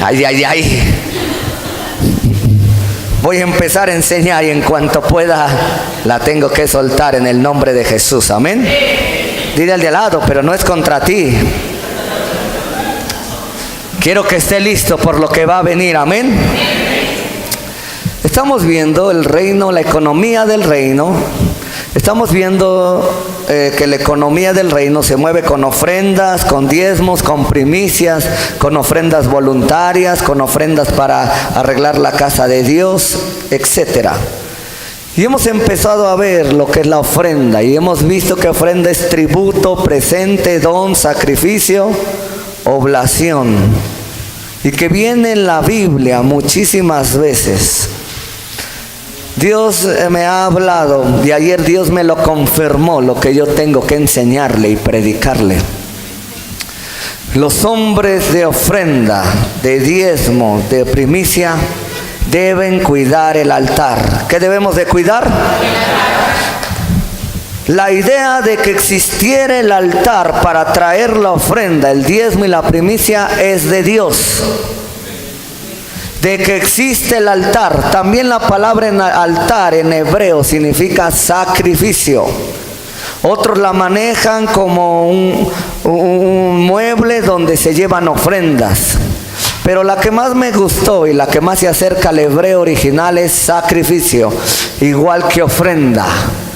Ay, ay, ay. Voy a empezar a enseñar y en cuanto pueda la tengo que soltar en el nombre de Jesús. Amén. Dile al de al lado, pero no es contra ti. Quiero que esté listo por lo que va a venir. Amén. Estamos viendo el reino, la economía del reino. Estamos viendo que la economía del reino se mueve con ofrendas, con diezmos, con primicias, con ofrendas voluntarias, con ofrendas para arreglar la casa de Dios, etc. Y hemos empezado a ver lo que es la ofrenda y hemos visto que ofrenda es tributo, presente, don, sacrificio, oblación. Y que viene en la Biblia muchísimas veces. Dios me ha hablado y ayer Dios me lo confirmó, lo que yo tengo que enseñarle y predicarle. Los hombres de ofrenda, de diezmo, de primicia, deben cuidar el altar. ¿Qué debemos de cuidar? La idea de que existiera el altar para traer la ofrenda, el diezmo y la primicia es de Dios. De que existe el altar. También la palabra altar en hebreo significa sacrificio. Otros la manejan como un mueble donde se llevan ofrendas. Pero la que más me gustó y la que más se acerca al hebreo original es sacrificio, igual que ofrenda.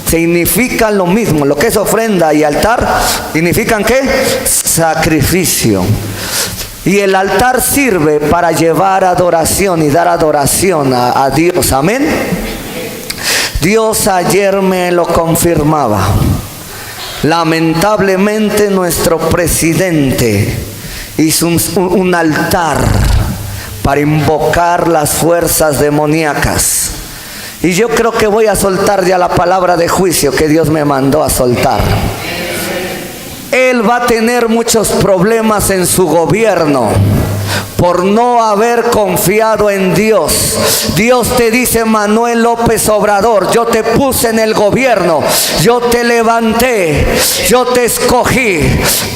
Significan lo mismo. Lo que es ofrenda y altar significan ¿qué? Sacrificio. Y el altar sirve para llevar adoración y dar adoración a Dios. Amén. Dios ayer me lo confirmaba. Lamentablemente nuestro presidente hizo un altar para invocar las fuerzas demoníacas. Y yo creo que voy a soltar ya la palabra de juicio que Dios me mandó a soltar. Él va a tener muchos problemas en su gobierno por no haber confiado en Dios. Dios te dice: Manuel López Obrador, yo te puse en el gobierno, yo te levanté, yo te escogí,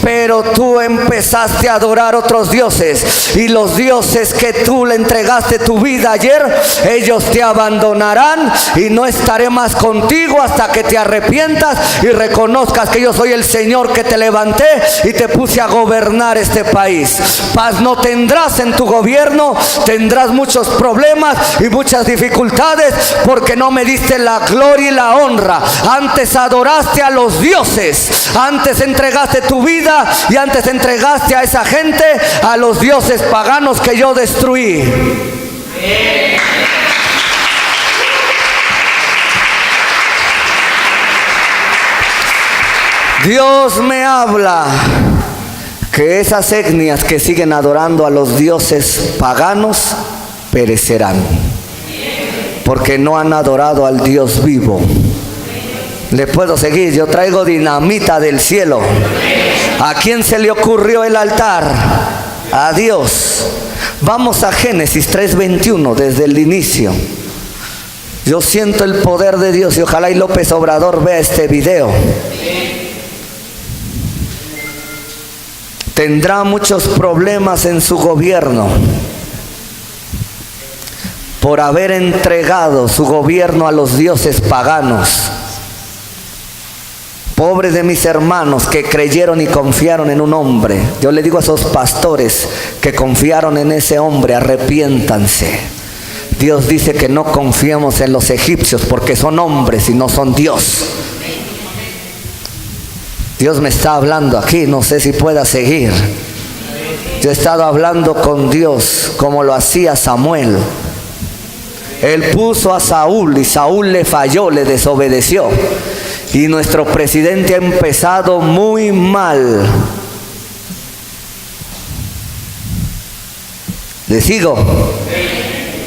pero tú empezaste a adorar otros dioses, y los dioses que tú le entregaste tu vida ayer, ellos te abandonarán y no estaré más contigo hasta que te arrepientas y reconozcas que yo soy el Señor que te levanté y te puse a gobernar este país. Paz no tendrás en tu gobierno, tendrás muchos problemas y muchas dificultades porque no me diste la gloria y la honra. Antes adoraste a los dioses, antes entregaste tu vida y antes entregaste a esa gente a los dioses paganos que yo destruí. Dios me habla que esas etnias que siguen adorando a los dioses paganos perecerán, porque no han adorado al Dios vivo. Le puedo seguir, yo traigo dinamita del cielo. ¿A quién se le ocurrió el altar? A Dios. Vamos a Génesis 3:21 desde el inicio. Yo siento el poder de Dios y ojalá y López Obrador vea este video. Tendrá muchos problemas en su gobierno por haber entregado su gobierno a los dioses paganos. Pobres de mis hermanos que creyeron y confiaron en un hombre. Yo le digo a esos pastores que confiaron en ese hombre: arrepiéntanse. Dios dice que no confiemos en los egipcios porque son hombres y no son Dios. Dios me está hablando aquí, no sé si pueda seguir. Yo he estado hablando con Dios como lo hacía Samuel. Él puso a Saúl y Saúl le falló, le desobedeció. Y nuestro presidente ha empezado muy mal. ¿Le sigo?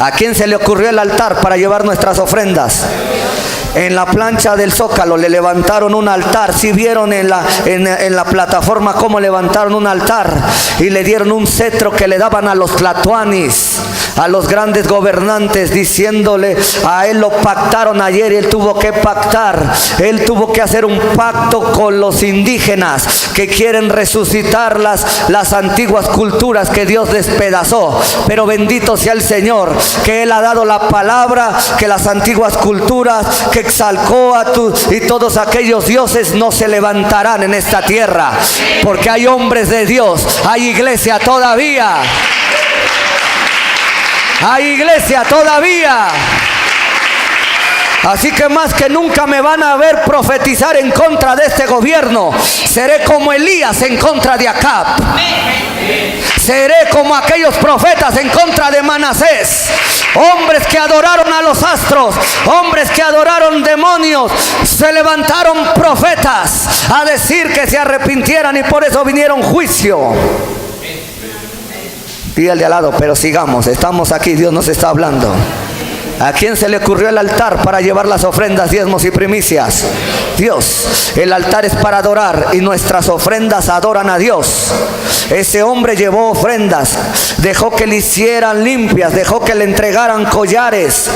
¿A quién se le ocurrió el altar para llevar nuestras ofrendas? En la plancha del Zócalo le levantaron un altar. Si vieron en la plataforma cómo levantaron un altar y le dieron un cetro que le daban a los tlatoanis, a los grandes gobernantes diciéndole, a él lo pactaron ayer y él tuvo que pactar, él tuvo que hacer un pacto con los indígenas que quieren resucitar las antiguas culturas que Dios despedazó. Pero bendito sea el Señor, que Él ha dado la palabra, que las antiguas culturas, que Quetzalcóatl y todos aquellos dioses no se levantarán en esta tierra, porque hay hombres de Dios, hay iglesia todavía, hay iglesia todavía. Así que más que nunca me van a ver profetizar en contra de este gobierno. Seré como Elías en contra de Acab. Seré como aquellos profetas en contra de Manasés. Hombres que adoraron a los astros, hombres que adoraron demonios, se levantaron profetas a decir que se arrepintieran y por eso vinieron juicio. Y el de al lado, pero sigamos, estamos aquí, Dios nos está hablando. ¿A quién se le ocurrió el altar para llevar las ofrendas, diezmos y primicias? Dios. El altar es para adorar y nuestras ofrendas adoran a Dios. Ese hombre llevó ofrendas, dejó que le hicieran limpias, dejó que le entregaran collares.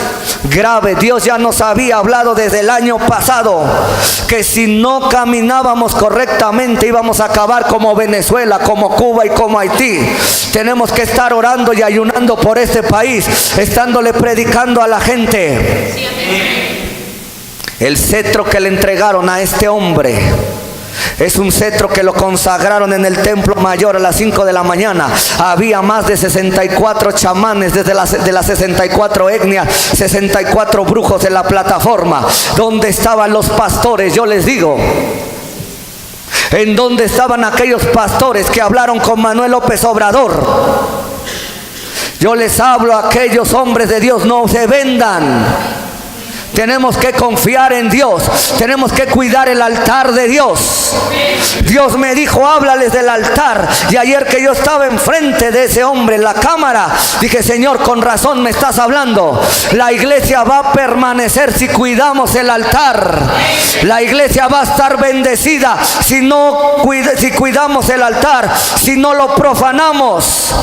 Grave, Dios ya nos había hablado desde el año pasado que si no caminábamos correctamente íbamos a acabar como Venezuela, como Cuba y como Haití. Tenemos que estar orando y ayunando por este país, estándole predicando a la gente. El cetro que le entregaron a este hombre es un cetro que lo consagraron en el templo mayor a las 5 de la mañana. Había más de 64 chamanes de las 64 etnias, 64 brujos en la plataforma. ¿Dónde estaban los pastores? Yo les digo, ¿en dónde estaban aquellos pastores que hablaron con Manuel López Obrador? Yo les hablo a aquellos hombres de Dios, no se vendan. Tenemos que confiar en Dios, tenemos que cuidar el altar de Dios. Dios me dijo, háblales del altar. Y ayer que yo estaba enfrente de ese hombre en la cámara, dije, Señor, con razón me estás hablando. La iglesia va a permanecer si cuidamos el altar. La iglesia va a estar bendecida si cuidamos el altar, si no lo profanamos.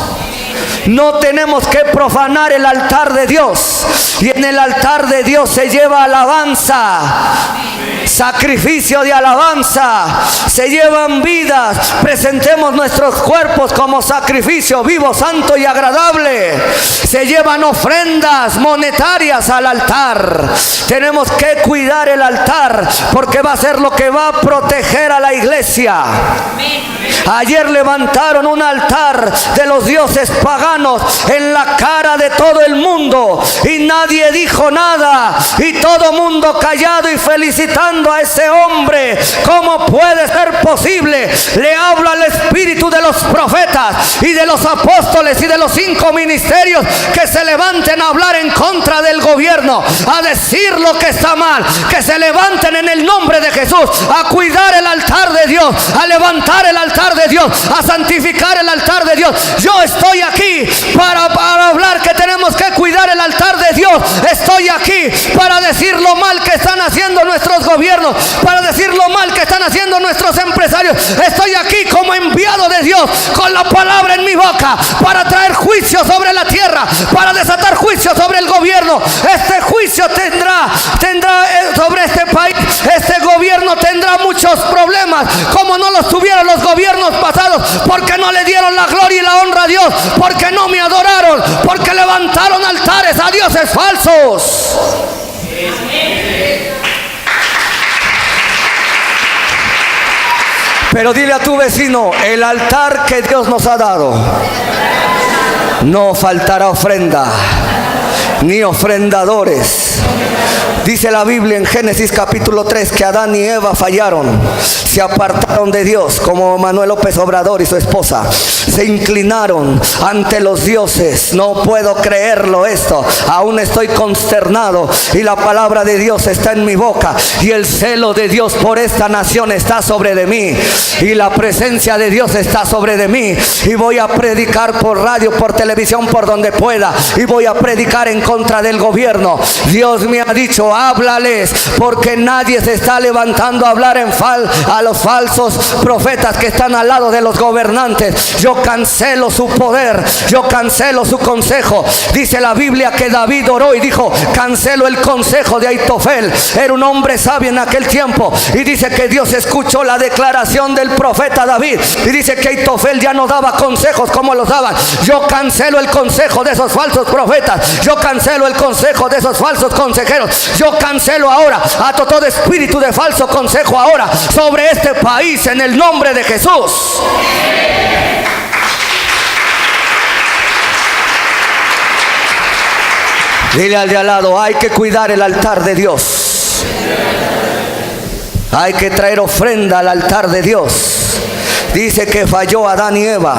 No tenemos que profanar el altar de Dios. Y en el altar de Dios se lleva alabanza, sacrificio de alabanza, se llevan vidas. Presentemos nuestros cuerpos como sacrificio vivo, santo y agradable. Se llevan ofrendas monetarias al altar. Tenemos que cuidar el altar porque va a ser lo que va a proteger a la iglesia. Ayer levantaron un altar de los dioses paganos en la cara de todo el mundo y nadie dijo nada, y todo mundo callado y felicitando a ese hombre. ¿Cómo puede ser posible? Le hablo al espíritu de los profetas y de los apóstoles y de los 5 ministerios que se levanten a hablar en contra del gobierno, a decir lo que está mal, que se levanten en el nombre de Jesús a cuidar el altar de Dios, a levantar el altar de Dios, a santificar el altar de Dios. Yo estoy aquí para hablar que tenemos que cuidar el altar de Dios. Estoy aquí para decir lo mal que están haciendo nuestros gobiernos, para decir lo mal que están haciendo nuestros empresarios. Estoy aquí como enviado de Dios, con la palabra en mi boca, para traer juicio sobre la tierra, para desatar juicio sobre el gobierno. Este juicio tendrá sobre este país. Este gobierno tendrá muchos problemas, como no los tuvieron los gobiernos pasados, porque no le dieron la gloria y la honra a Dios, porque no me adoraron, porque levantaron altares a dioses falsos. Pero dile a tu vecino, el altar que Dios nos ha dado, no faltará ofrenda, ni ofrendadores. Dice la Biblia en Génesis capítulo 3 que Adán y Eva fallaron, se apartaron de Dios, como Manuel López Obrador y su esposa, se inclinaron ante los dioses. No puedo creerlo esto, aún estoy consternado, y la palabra de Dios está en mi boca, y el celo de Dios por esta nación está sobre de mí, y la presencia de Dios está sobre de mí, y voy a predicar por radio, por televisión, por donde pueda, y voy a predicar en contra del gobierno. Dios me ha dicho, Espíritu, háblales, porque nadie se está levantando a hablar a los falsos profetas que están al lado de los gobernantes. Yo cancelo su poder, yo cancelo su consejo. Dice la Biblia que David oró y dijo: cancelo el consejo de Aitofel. Era un hombre sabio en aquel tiempo, y dice que Dios escuchó la declaración del profeta David, y dice que Aitofel ya no daba consejos como los daban. Yo cancelo el consejo de esos falsos profetas, yo cancelo el consejo de esos falsos consejeros. Yo cancelo ahora a todo espíritu de falso consejo ahora sobre este país, en el nombre de Jesús. Dile al de al lado: hay que cuidar el altar de Dios. Hay que traer ofrenda al altar de Dios. Dice que falló Adán y Eva.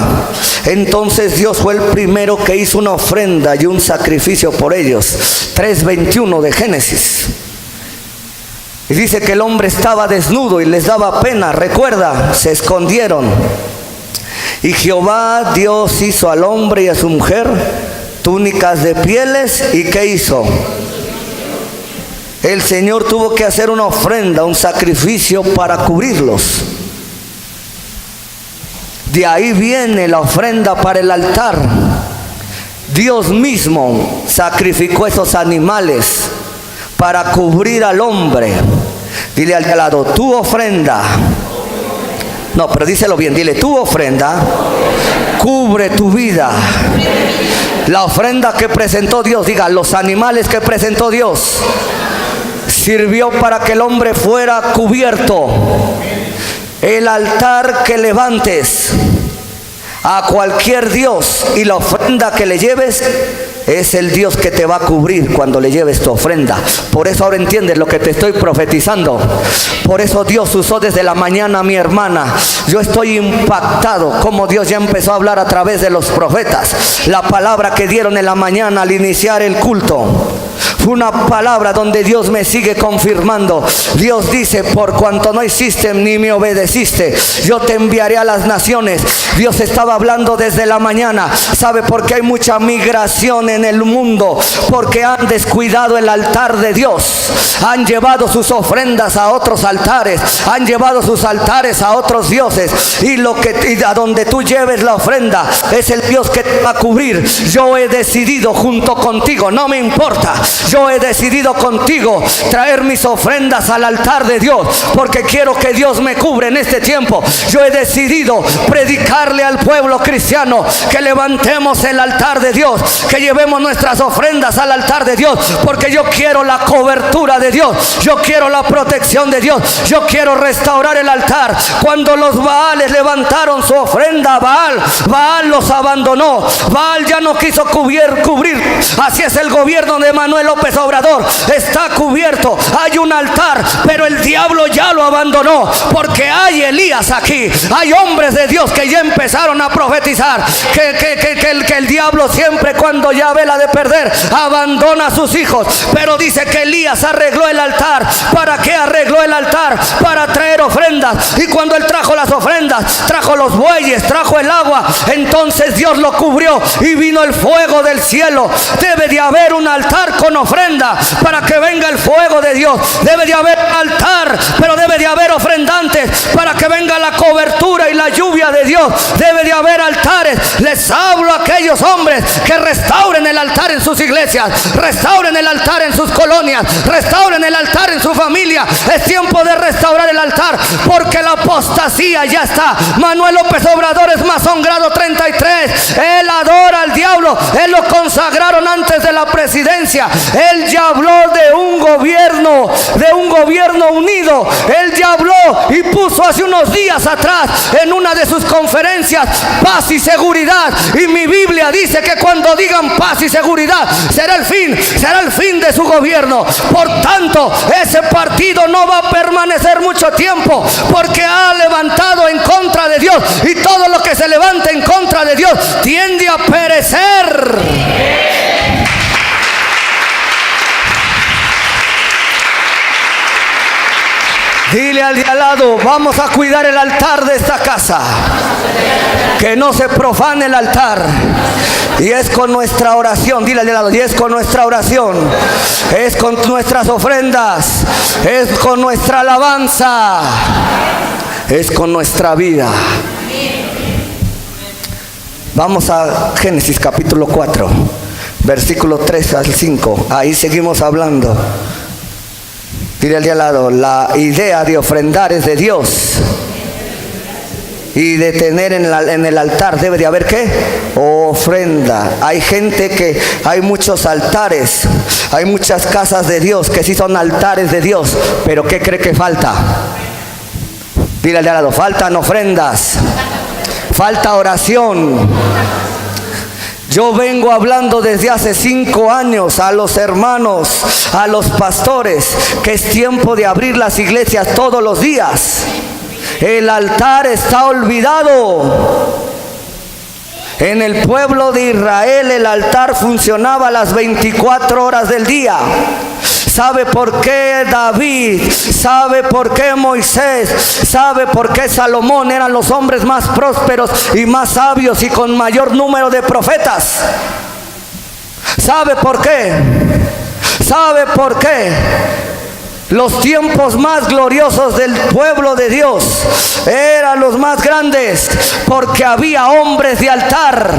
Entonces Dios fue el primero que hizo una ofrenda y un sacrificio por ellos. 3:21 de Génesis. Y dice que el hombre estaba desnudo y les daba pena. Recuerda, se escondieron. Y Jehová Dios hizo al hombre y a su mujer túnicas de pieles. ¿Y qué hizo? El Señor tuvo que hacer una ofrenda, un sacrificio para cubrirlos. De ahí viene la ofrenda para el altar. Dios mismo sacrificó esos animales para cubrir al hombre. Dile al de al lado: tu ofrenda. No, pero díselo bien, dile: tu ofrenda cubre tu vida. La ofrenda que presentó Dios, diga, los animales que presentó Dios, sirvió para que el hombre fuera cubierto. El altar que levantes a cualquier Dios y la ofrenda que le lleves, es el Dios que te va a cubrir cuando le lleves tu ofrenda. Por eso ahora entiendes lo que te estoy profetizando. Por eso Dios usó desde la mañana a mi hermana. Yo estoy impactado como Dios ya empezó a hablar a través de los profetas. La palabra que dieron en la mañana al iniciar el culto fue una palabra donde Dios me sigue confirmando. Dios dice: por cuanto no hiciste ni me obedeciste, yo te enviaré a las naciones. Dios estaba hablando desde la mañana. ¿Sabe por qué hay mucha migración en el mundo? Porque han descuidado el altar de Dios. Han llevado sus ofrendas a otros altares, han llevado sus altares a otros dioses. Y a donde tú lleves la ofrenda, es el Dios que te va a cubrir. Yo he decidido junto contigo, no me importa, yo he decidido contigo traer mis ofrendas al altar de Dios, porque quiero que Dios me cubre en este tiempo. Yo he decidido predicarle al pueblo cristiano que levantemos el altar de Dios, que llevemos nuestras ofrendas al altar de Dios, porque yo quiero la cobertura de Dios, yo quiero la protección de Dios, yo quiero restaurar el altar. Cuando los Baales levantaron su ofrenda a Baal los abandonó. Baal ya no quiso cubrir. Así es el gobierno de Manuel López Obrador, está cubierto, hay un altar, pero el diablo ya lo abandonó, porque hay Elías aquí, hay hombres de Dios que ya empezaron a profetizar que el diablo siempre, cuando ya ve la de perder, abandona a sus hijos. Pero dice que Elías arregló el altar. ¿Para qué arregló el altar? Para traer ofrendas. Y cuando él trajo las ofrendas, trajo los bueyes, trajo el agua, entonces Dios lo cubrió y vino el fuego del cielo. Debe de haber un altar con ofrenda para que venga el fuego de Dios. Debe de haber altar, pero debe de haber ofrendantes para que venga la cobertura y la lluvia de Dios. Debe de haber altares. Les hablo a aquellos hombres que restauren el altar en sus iglesias, restauren el altar en sus colonias, restauren el altar en su familia. Es tiempo de restaurar el altar, porque la apostasía ya está. Manuel López Obrador es masón grado 33. Él adora al diablo. Él lo consagraron antes de la presidencia. Él ya habló de un gobierno unido. Él ya habló y puso hace unos días atrás en una de sus conferencias paz y seguridad. Y mi Biblia dice que cuando digan paz y seguridad será el fin de su gobierno. Por tanto, ese partido no va a permanecer mucho tiempo, porque ha levantado en contra de Dios, y todo lo que se levante en contra de Dios tiende a perecer. Dile al de al lado: vamos a cuidar el altar de esta casa. que no se profane el altar. Y es con nuestra oración, dile al de lado, y es con nuestra oración, es con nuestras ofrendas, es con nuestra alabanza, es con nuestra vida. Vamos a Génesis capítulo 4, versículo 3 al 5. Ahí seguimos hablando. Dile al de al lado, la idea de ofrendar es de Dios. Y de tener en el altar debe de haber ¿qué? Ofrenda. Hay gente que hay muchos altares, hay muchas casas de Dios que sí son altares de Dios, pero ¿qué cree que falta? Dile al de al lado, faltan ofrendas, falta oración. Yo vengo hablando desde hace 5 años a los hermanos, a los pastores, que es tiempo de abrir las iglesias todos los días. El altar está olvidado. En el pueblo de Israel el altar funcionaba las 24 horas del día. ¿Sabe por qué David? ¿Sabe por qué Moisés? ¿Sabe por qué Salomón eran los hombres más prósperos y más sabios y con mayor número de profetas? ¿Sabe por qué? ¿Sabe por qué? Los tiempos más gloriosos del pueblo de Dios eran los más grandes porque había hombres de altar,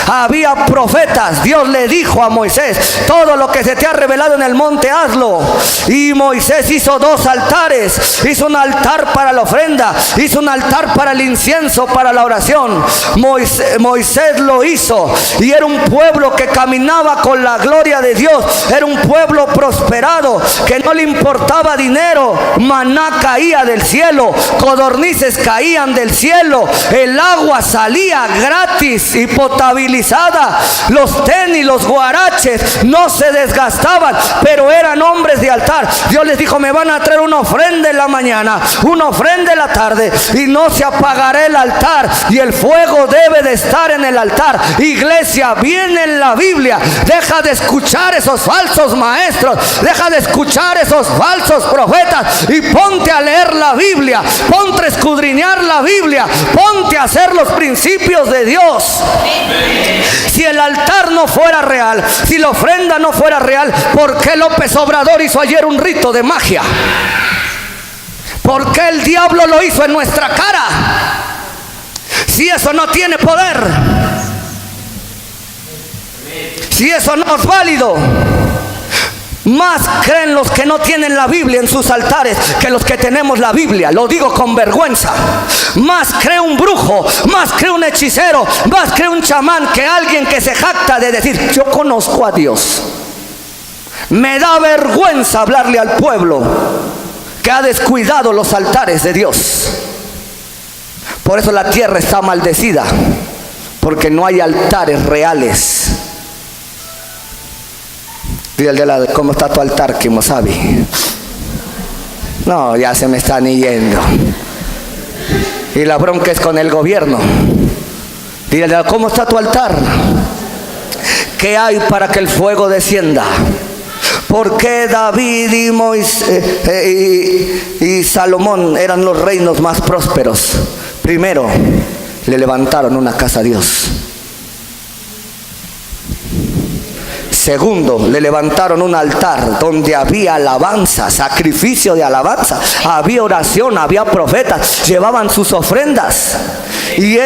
había profetas. Dios le dijo a Moisés, todo lo que se te ha revelado en el monte hazlo. Y Moisés hizo 2 altares, hizo un altar para la ofrenda, hizo un altar para el incienso, para la oración. Moisés lo hizo y era un pueblo que caminaba con la gloria de Dios, era un pueblo prosperado que no le importaba dinero, maná caía del cielo, codornices caían del cielo, el agua salía gratis y potabilizada, los tenis, los guaraches no se desgastaban, pero eran hombres de altar. Dios les dijo, me van a traer una ofrenda en la mañana, una ofrenda en la tarde, y no se apagará el altar, y el fuego debe de estar en el altar. Iglesia, viene en la Biblia, deja de escuchar esos falsos maestros, deja de escuchar esos falsos profetas y ponte a leer la Biblia, ponte a escudriñar la Biblia, ponte a hacer los principios de Dios. Si el altar no fuera real, si la ofrenda no fuera real, ¿por qué López Obrador hizo ayer un rito de magia? ¿Por qué el diablo lo hizo en nuestra cara? Si eso no tiene poder, si eso no es válido. Más creen los que no tienen la Biblia en sus altares que los que tenemos la Biblia. Lo digo con vergüenza. Más cree un brujo, más cree un hechicero, más cree un chamán que alguien que se jacta de decir, yo conozco a Dios. Me da vergüenza hablarle al pueblo que ha descuidado los altares de Dios. Por eso la tierra está maldecida, porque no hay altares reales. Dile al de lado, ¿cómo está tu altar, Kimosabi? No, ya se me están yendo. Y la bronca es con el gobierno. Dile al de lado, ¿cómo está tu altar? ¿Qué hay para que el fuego descienda? ¿Por qué David y Moisés y Salomón eran los reinos más prósperos? Primero, le levantaron una casa a Dios. Segundo, le levantaron un altar donde había alabanza, sacrificio de alabanza, había oración, había profetas, llevaban sus ofrendas. Y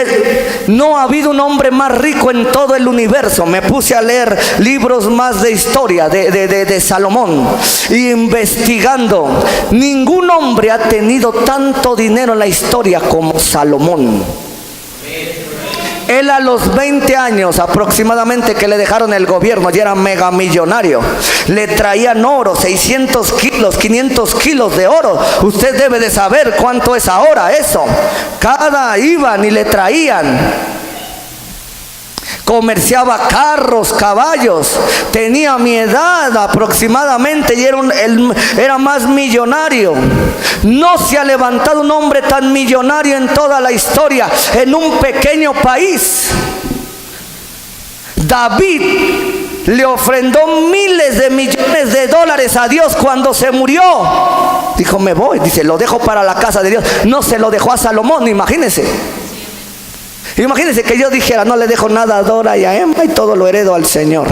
no ha habido un hombre más rico en todo el universo. Me puse a leer libros más de historia de Salomón, investigando. Ningún hombre ha tenido tanto dinero en la historia como Salomón. Él a los 20 años aproximadamente que le dejaron el gobierno, ya era megamillonario. Le traían oro, 600 kilos, 500 kilos de oro. Usted debe de saber cuánto es ahora eso. Cada iban y le traían. Comerciaba carros, caballos. Tenía mi edad aproximadamente y era más millonario. No se ha levantado un hombre tan millonario en toda la historia, en un pequeño país. David le ofrendó miles de millones de dólares a Dios cuando se murió. Dijo, me voy. Dice, lo dejo para la casa de Dios. No se lo dejó a Salomón, imagínense. Imagínense que yo dijera, no le dejo nada a Dora y a Emma y todo lo heredo al Señor.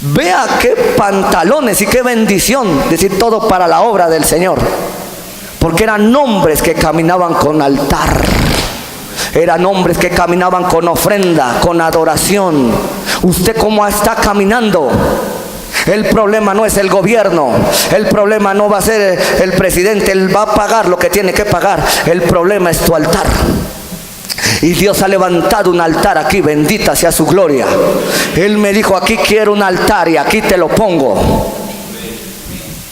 Vea qué pantalones y qué bendición decir todo para la obra del Señor. Porque eran hombres que caminaban con altar. Eran hombres que caminaban con ofrenda, con adoración. ¿Usted cómo está caminando? El problema no es el gobierno, el problema no va a ser el presidente, él va a pagar lo que tiene que pagar. El problema es tu altar. Y Dios ha levantado un altar aquí, bendita sea su gloria. Él me dijo, aquí quiero un altar y aquí te lo pongo.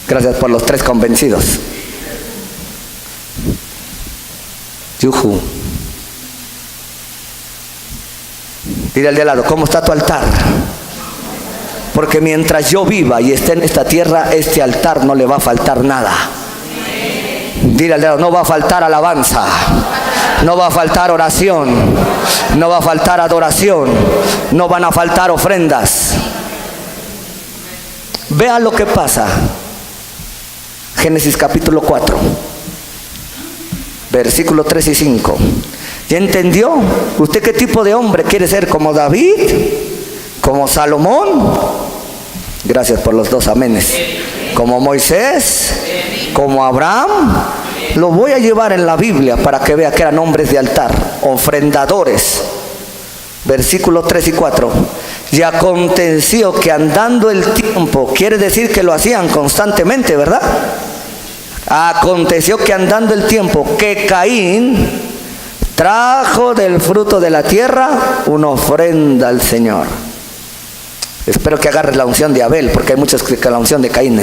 Gracias por los 3 convencidos. Yuhu. Dile al de al lado, ¿cómo está tu altar? Porque mientras yo viva y esté en esta tierra, este altar no le va a faltar nada. Dile al de al lado, no va a faltar alabanza, no va a faltar oración, no va a faltar adoración, no van a faltar ofrendas. Vean lo que pasa. Génesis capítulo 4, versículo 3 y 5. ¿Ya entendió? ¿Usted qué tipo de hombre quiere ser? ¿Como David? ¿Como Salomón? Gracias por los 2 amenes. ¿Como Moisés? ¿Como Abraham? Lo voy a llevar en la Biblia para que vea que eran hombres de altar, ofrendadores. Versículos 3 y 4. Y aconteció que andando el tiempo, quiere decir que lo hacían constantemente, ¿verdad? Aconteció que andando el tiempo, que Caín trajo del fruto de la tierra una ofrenda al Señor. Espero que agarres la unción de Abel, porque hay muchos que la unción de Caín.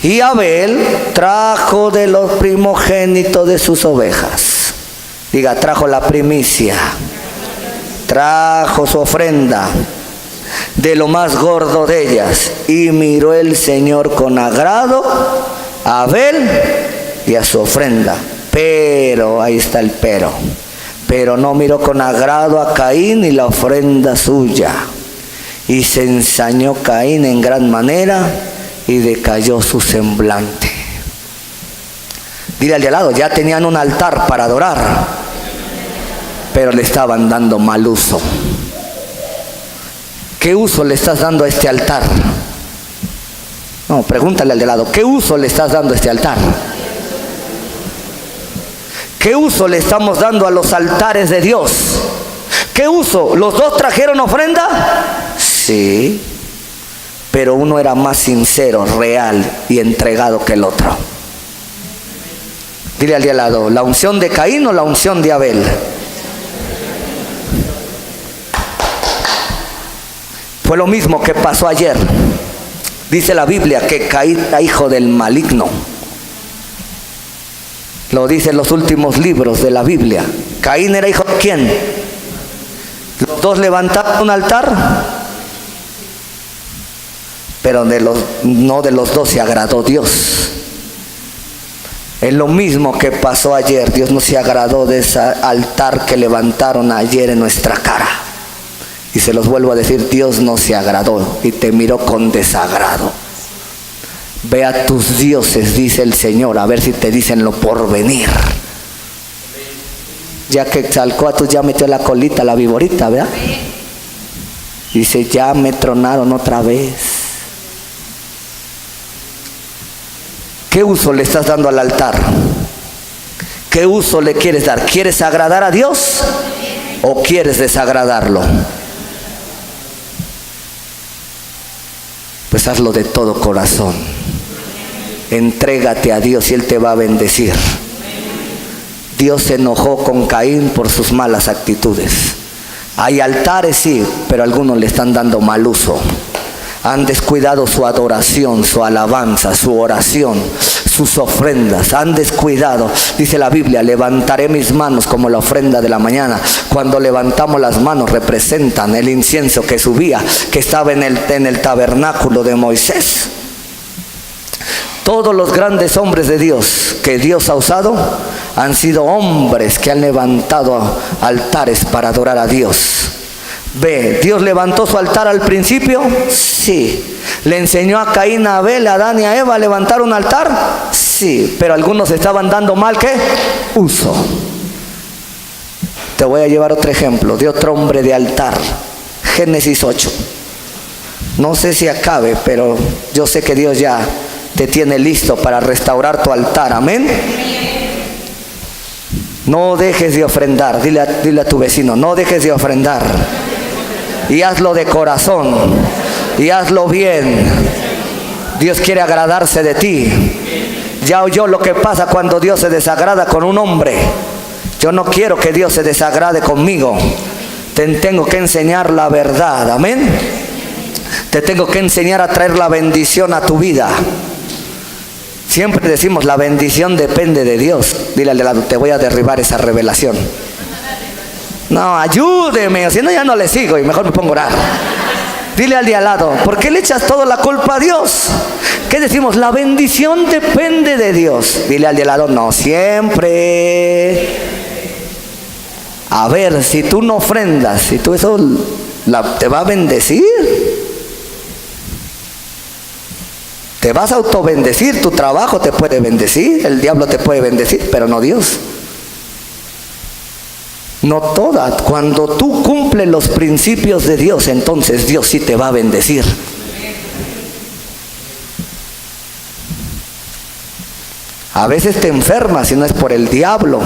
Y Abel trajo de los primogénitos de sus ovejas. Diga, trajo la primicia. Trajo su ofrenda de lo más gordo de ellas. Y miró el Señor con agrado a Abel y a su ofrenda. Pero, ahí está el pero no miró con agrado a Caín y la ofrenda suya. Y se ensañó Caín en gran manera y decayó su semblante. Dile al de al lado, ya tenían un altar para adorar, pero le estaban dando mal uso. ¿Qué uso le estás dando a este altar? No, pregúntale al de al lado, ¿qué uso le estás dando a este altar? ¿Qué uso le estamos dando a los altares de Dios? ¿Qué uso? ¿Los 2 trajeron ofrenda? Sí, pero uno era más sincero, real y entregado que el otro. Dile al de al lado, ¿la unción de Caín o la unción de Abel? Fue lo mismo que pasó ayer. Dice la Biblia que Caín era hijo del maligno. Lo dicen los últimos libros de la Biblia. Caín era hijo de ¿quién? Los 2 levantaron un altar, pero no de los 2 se agradó Dios. Es lo mismo que pasó ayer. Dios no se agradó de ese altar que levantaron ayer en nuestra cara. Y se los vuelvo a decir, Dios no se agradó y te miró con desagrado. Ve a tus dioses, dice el Señor, a ver si te dicen lo porvenir. Ya que Quetzalcóatl ya metió la colita, la viborita, ¿verdad? Dice, ya me tronaron otra vez. ¿Qué uso le estás dando al altar? ¿Qué uso le quieres dar? ¿Quieres agradar a Dios o quieres desagradarlo? Pues hazlo de todo corazón. Entrégate a Dios y Él te va a bendecir. Dios se enojó con Caín por sus malas actitudes. Hay altares, sí, pero algunos le están dando mal uso. Han descuidado su adoración, su alabanza, su oración, sus ofrendas. Han descuidado. Dice la Biblia, levantaré mis manos como la ofrenda de la mañana. Cuando levantamos las manos representan el incienso que subía, que estaba en el tabernáculo de Moisés. Todos los grandes hombres de Dios que Dios ha usado han sido hombres que han levantado altares para adorar a Dios. Ve, ¿Dios levantó su altar al principio? Sí. ¿Le enseñó a Caín, a Abel, a Adán y a Eva a levantar un altar? Sí. Pero algunos estaban dando mal, ¿qué? Uso. te voy a llevar otro ejemplo de otro hombre de altar. Génesis 8. No sé si acabe, pero yo sé que Dios ya te tiene listo para restaurar tu altar. Amén. No dejes de ofrendar. Dile a tu vecino, no dejes de ofrendar. Y hazlo de corazón. Y hazlo bien. Dios quiere agradarse de ti. Ya oyó lo que pasa cuando Dios se desagrada con un hombre. Yo no quiero que Dios se desagrade conmigo. Te tengo que enseñar la verdad. Amén. Te tengo que enseñar a traer la bendición a tu vida. Siempre decimos, la bendición depende de Dios. Dile al de lado, te voy a derribar esa revelación. No, ayúdeme, si no ya no le sigo y mejor me pongo a orar. Dile al de al lado, ¿por qué le echas toda la culpa a Dios? ¿Qué decimos? La bendición depende de Dios. Dile al de al lado, no siempre. A ver, si tú no ofrendas, si tú eso te va a bendecir. Te vas a autobendecir, tu trabajo te puede bendecir, el diablo te puede bendecir, pero no Dios. No toda. Cuando tú cumples los principios de Dios, entonces Dios sí te va a bendecir. A veces te enfermas y no es por el diablo.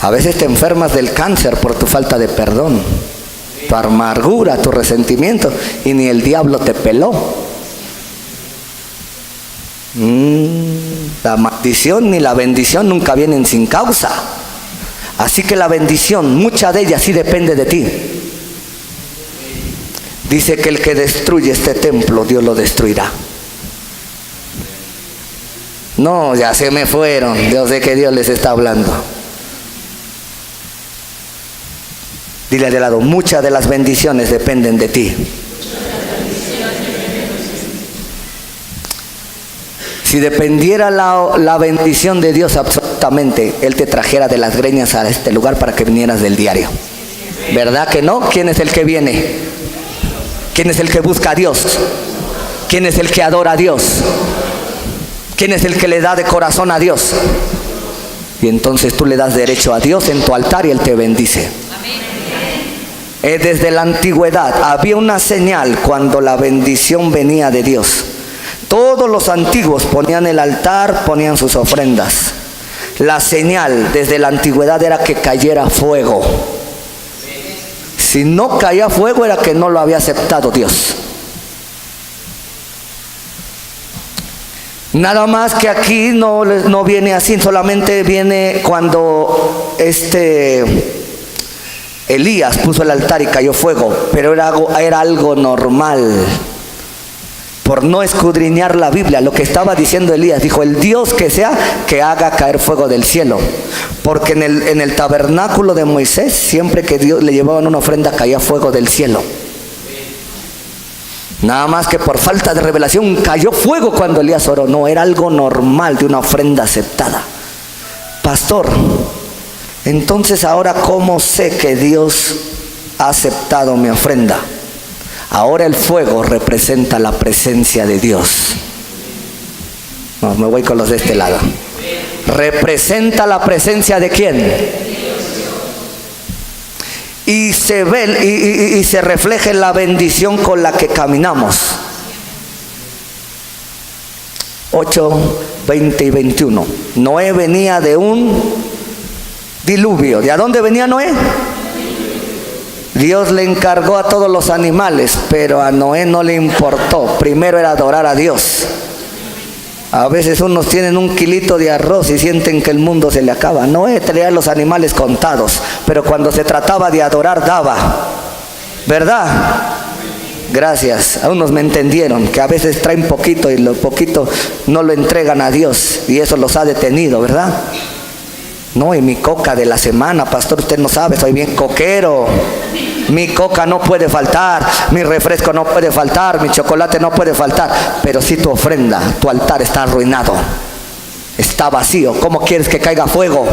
A veces te enfermas del cáncer por tu falta de perdón, tu amargura, tu resentimiento, y ni el diablo te peló. La maldición ni la bendición nunca vienen sin causa. Así que la bendición, mucha de ella sí depende de ti. Dice que el que destruye este templo, Dios lo destruirá. No, ya se me fueron. Yo sé que Dios les está hablando. Dile de lado, muchas de las bendiciones dependen de ti. Si dependiera la bendición de Dios absolutamente, Él te trajera de las greñas a este lugar para que vinieras del diario. ¿Verdad que no? ¿Quién es el que viene? ¿Quién es el que busca a Dios? ¿Quién es el que adora a Dios? ¿Quién es el que le da de corazón a Dios? Y entonces tú le das derecho a Dios en tu altar y Él te bendice. Desde la antigüedad había una señal cuando la bendición venía de Dios. Todos los antiguos ponían el altar, ponían sus ofrendas. La señal desde la antigüedad era que cayera fuego. Si no caía fuego era que no lo había aceptado Dios. Nada más que aquí no viene así, solamente viene cuando Elías puso el altar y cayó fuego, pero era algo normal. Por no escudriñar la Biblia, lo que estaba diciendo Elías, dijo, el Dios que sea, que haga caer fuego del cielo. Porque en el tabernáculo de Moisés, siempre que Dios le llevaban una ofrenda, caía fuego del cielo. Nada más que por falta de revelación cayó fuego cuando Elías oró. No, era algo normal de una ofrenda aceptada. Pastor, entonces ahora ¿cómo sé que Dios ha aceptado mi ofrenda? Ahora el fuego representa la presencia de Dios. No, me voy con los de este lado. ¿Representa la presencia de quién? Y se ve y se refleja en la bendición con la que caminamos. 8, 20 y 21. Noé venía de un diluvio. ¿De dónde venía Noé? Dios le encargó a todos los animales, pero a Noé no le importó. Primero era adorar a Dios. A veces unos tienen un kilito de arroz y sienten que el mundo se le acaba. Noé traía los animales contados, pero cuando se trataba de adorar daba. ¿Verdad? Gracias. A unos me entendieron, que a veces traen poquito y lo poquito no lo entregan a Dios y eso los ha detenido, ¿verdad? No, y mi coca de la semana, pastor, usted no sabe, soy bien coquero. Mi coca no puede faltar, mi refresco no puede faltar, mi chocolate no puede faltar. Pero si tu ofrenda, tu altar está arruinado, está vacío, ¿cómo quieres que caiga fuego?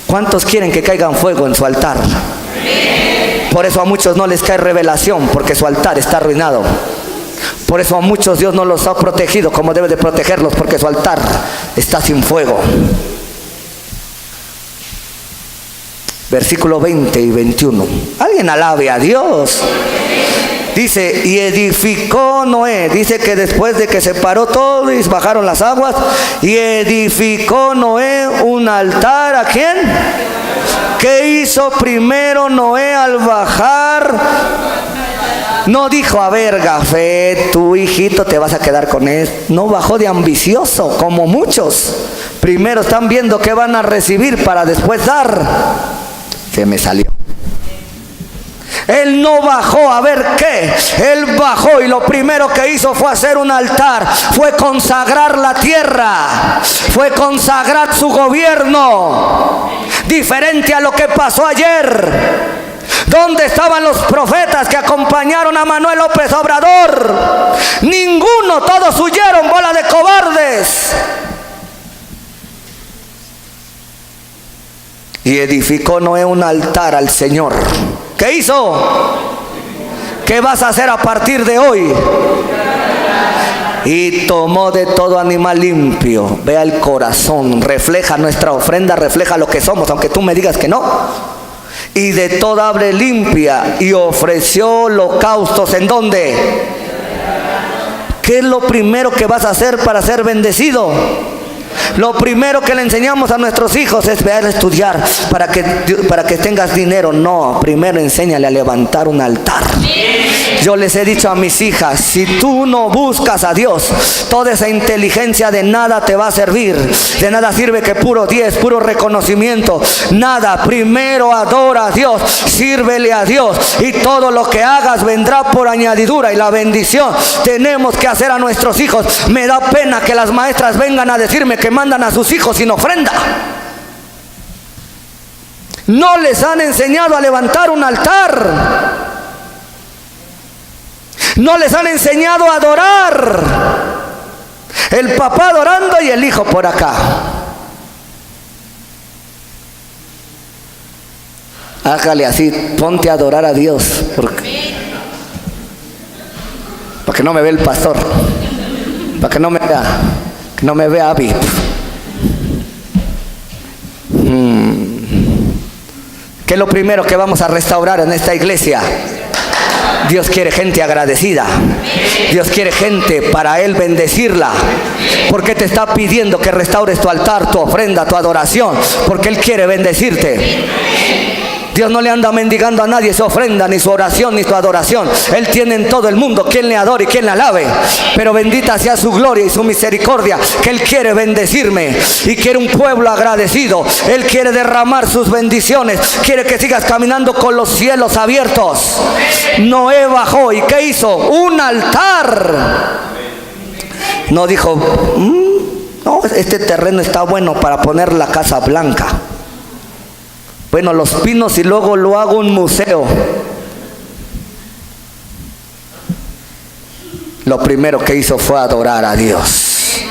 ¿Cuántos quieren que caigan fuego en su altar? Por eso a muchos no les cae revelación, porque su altar está arruinado. Por eso a muchos Dios no los ha protegido como debe de protegerlos, porque su altar está sin fuego. Versículo 20 y 21. Alguien alabe a Dios. Dice, y edificó Noé. Dice que después de que se paró todo y bajaron las aguas, y edificó Noé un altar. ¿A quién? ¿Qué hizo primero Noé al bajar? No dijo, a ver, Gafé, tu hijito te vas a quedar con él. No bajó de ambicioso, como muchos. Primero están viendo qué van a recibir para después dar. Se me salió. Él no bajó a ver qué. Él bajó y lo primero que hizo fue hacer un altar. Fue consagrar la tierra. Fue consagrar su gobierno. Diferente a lo que pasó ayer. ¿Dónde estaban los profetas que acompañaron a Manuel López Obrador? Ninguno, todos huyeron, bola de cobardes. Y edificó Noé un altar al Señor. ¿Qué hizo? ¿Qué vas a hacer a partir de hoy? Y tomó de todo animal limpio. Vea el corazón, refleja nuestra ofrenda, refleja lo que somos, aunque tú me digas que no. Y de toda ave limpia, y ofreció holocaustos. ¿En dónde? ¿Qué es lo primero que vas a hacer para ser bendecido? Lo primero que le enseñamos a nuestros hijos es ver a estudiar para que tengas dinero. No, primero enséñale a levantar un altar. Yo les he dicho a mis hijas, si tú no buscas a Dios, toda esa inteligencia de nada te va a servir. De nada sirve que puro 10, puro reconocimiento. Nada, primero adora a Dios, sírvele a Dios, y todo lo que hagas vendrá por añadidura. Y la bendición tenemos que hacer a nuestros hijos. Me da pena que las maestras vengan a decirme que mandan a sus hijos sin ofrenda. No les han enseñado a levantar un altar. No les han enseñado a adorar. El papá adorando y el hijo por acá. Hágale así, ponte a adorar a Dios. Para que no me vea el pastor. Para que no me vea. Que no me vea Abby. ¿Qué es lo primero que vamos a restaurar en esta iglesia? Dios quiere gente agradecida. Dios quiere gente para Él bendecirla. Porque te está pidiendo que restaures tu altar, tu ofrenda, tu adoración. Porque Él quiere bendecirte. Dios no le anda mendigando a nadie su ofrenda, ni su oración, ni su adoración. Él tiene en todo el mundo quien le adore y quien le alabe. Pero bendita sea su gloria y su misericordia, que Él quiere bendecirme y quiere un pueblo agradecido. Él quiere derramar sus bendiciones. Quiere que sigas caminando con los cielos abiertos. Noé bajó y ¿qué hizo? Un altar. No dijo, no, este terreno está bueno para poner la Casa Blanca. Bueno, los pinos y luego lo hago un museo. Lo primero que hizo fue adorar a Dios.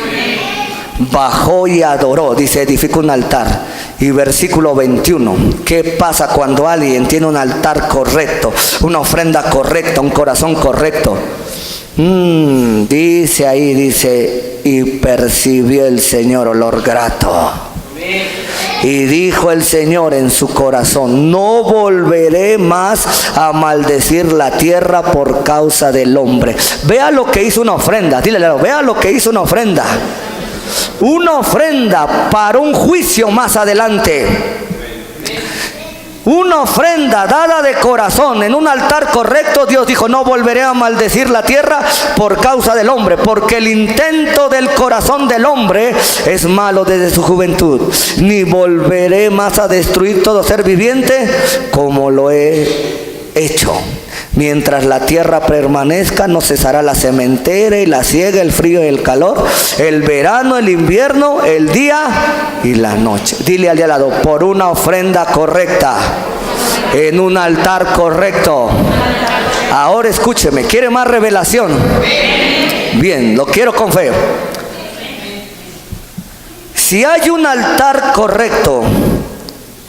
Bajó y adoró, dice, edificó un altar. Y versículo 21, ¿qué pasa cuando alguien tiene un altar correcto, una ofrenda correcta, un corazón correcto? Dice ahí, dice, y percibió el Señor olor grato. Y dijo el Señor en su corazón, no volveré más a maldecir la tierra por causa del hombre. Vea lo que hizo una ofrenda. Dile, vea lo que hizo una ofrenda. Una ofrenda para un juicio más adelante. Una ofrenda dada de corazón en un altar correcto. Dios dijo, no volveré a maldecir la tierra por causa del hombre, porque el intento del corazón del hombre es malo desde su juventud. Ni volveré más a destruir todo ser viviente como lo he hecho. Mientras la tierra permanezca, no cesará la sementera y la siega, el frío y el calor, el verano, el invierno, el día y la noche. Dile al de al lado, por una ofrenda correcta, en un altar correcto. Ahora escúcheme, ¿quiere más revelación? Bien, lo quiero con fe. Si hay un altar correcto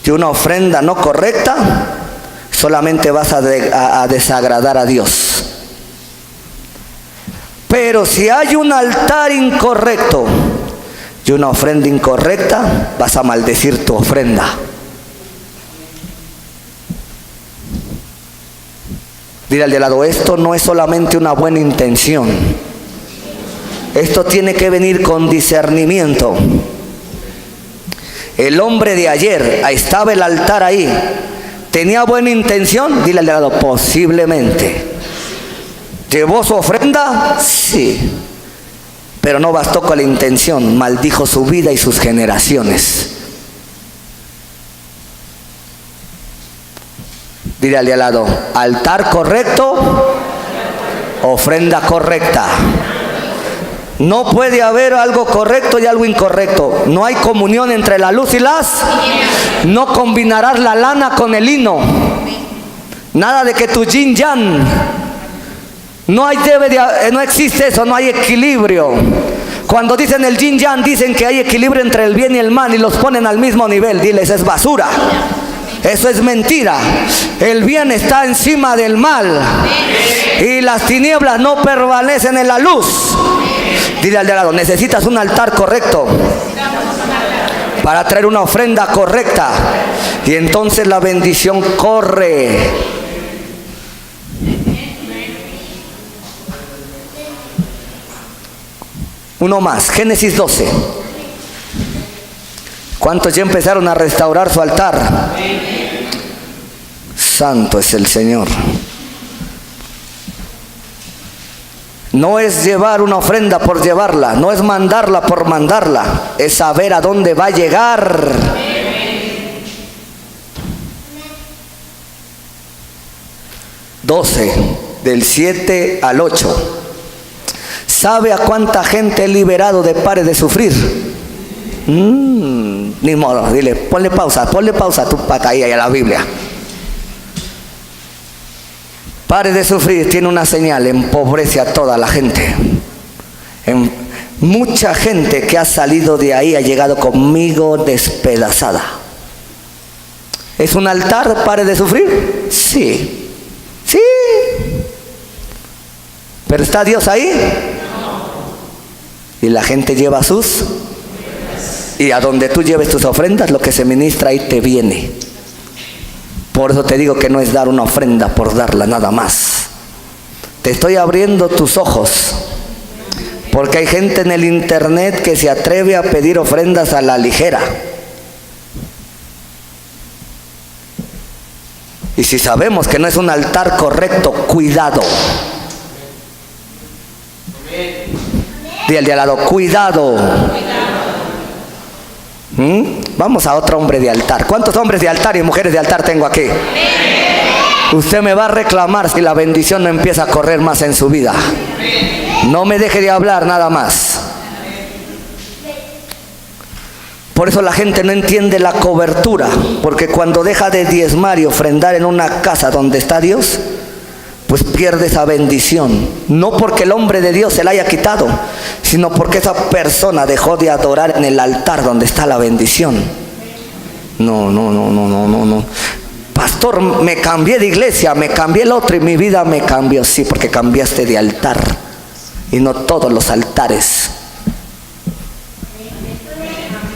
y una ofrenda no correcta, solamente vas a desagradar a Dios. Pero si hay un altar incorrecto y una ofrenda incorrecta, vas a maldecir tu ofrenda. Dile al de lado, esto no es solamente una buena intención. Esto tiene que venir con discernimiento. El hombre de ayer, ahí estaba el altar ahí, ¿tenía buena intención? Dile al de lado, posiblemente. ¿Llevó su ofrenda? Sí. Pero no bastó con la intención, maldijo su vida y sus generaciones. Dile al de al lado, altar correcto, ofrenda correcta. No puede haber algo correcto y algo incorrecto. No hay comunión entre la luz y las. No combinarás la lana con el lino. Nada de que tu yin yang. No existe eso, no hay equilibrio. Cuando dicen el yin yang, dicen que hay equilibrio entre el bien y el mal y los ponen al mismo nivel. Diles, es basura. Eso es mentira. El bien está encima del mal y las tinieblas no prevalecen en la luz. Dile al de al lado, necesitas un altar correcto para traer una ofrenda correcta y entonces la bendición corre. Uno más, Génesis 12. ¿Cuántos ya empezaron a restaurar su altar? Santo es el Señor. No es llevar una ofrenda por llevarla, no es mandarla por mandarla, es saber a dónde va a llegar. (12) del 7 al 8. ¿Sabe a cuánta gente he liberado de pare de sufrir? Ni modo, dile, ponle pausa a tu pantalla y a la Biblia. Pare de sufrir tiene una señal, empobrece a toda la gente. Mucha gente que ha salido de ahí ha llegado conmigo despedazada. ¿Es un altar, pare de sufrir? Sí. Sí. ¿Pero está Dios ahí? Y la gente lleva sus. Y a donde tú lleves tus ofrendas, lo que se ministra ahí te viene. Por eso te digo que no es dar una ofrenda por darla nada más. Te estoy abriendo tus ojos. Porque hay gente en el internet que se atreve a pedir ofrendas a la ligera. Y si sabemos que no es un altar correcto, cuidado. Dile al de al lado, cuidado. Vamos a otro hombre de altar. ¿Cuántos hombres de altar y mujeres de altar tengo aquí? Usted me va a reclamar si la bendición no empieza a correr más en su vida. No me deje de hablar nada más. Por eso la gente no entiende la cobertura, porque cuando deja de diezmar y ofrendar en una casa donde está Dios, pues pierde esa bendición. No porque el hombre de Dios se la haya quitado, sino porque esa persona dejó de adorar en el altar donde está la bendición. No. Pastor, me cambié de iglesia, me cambié el otro y mi vida me cambió. Sí, porque cambiaste de altar y no todos los altares.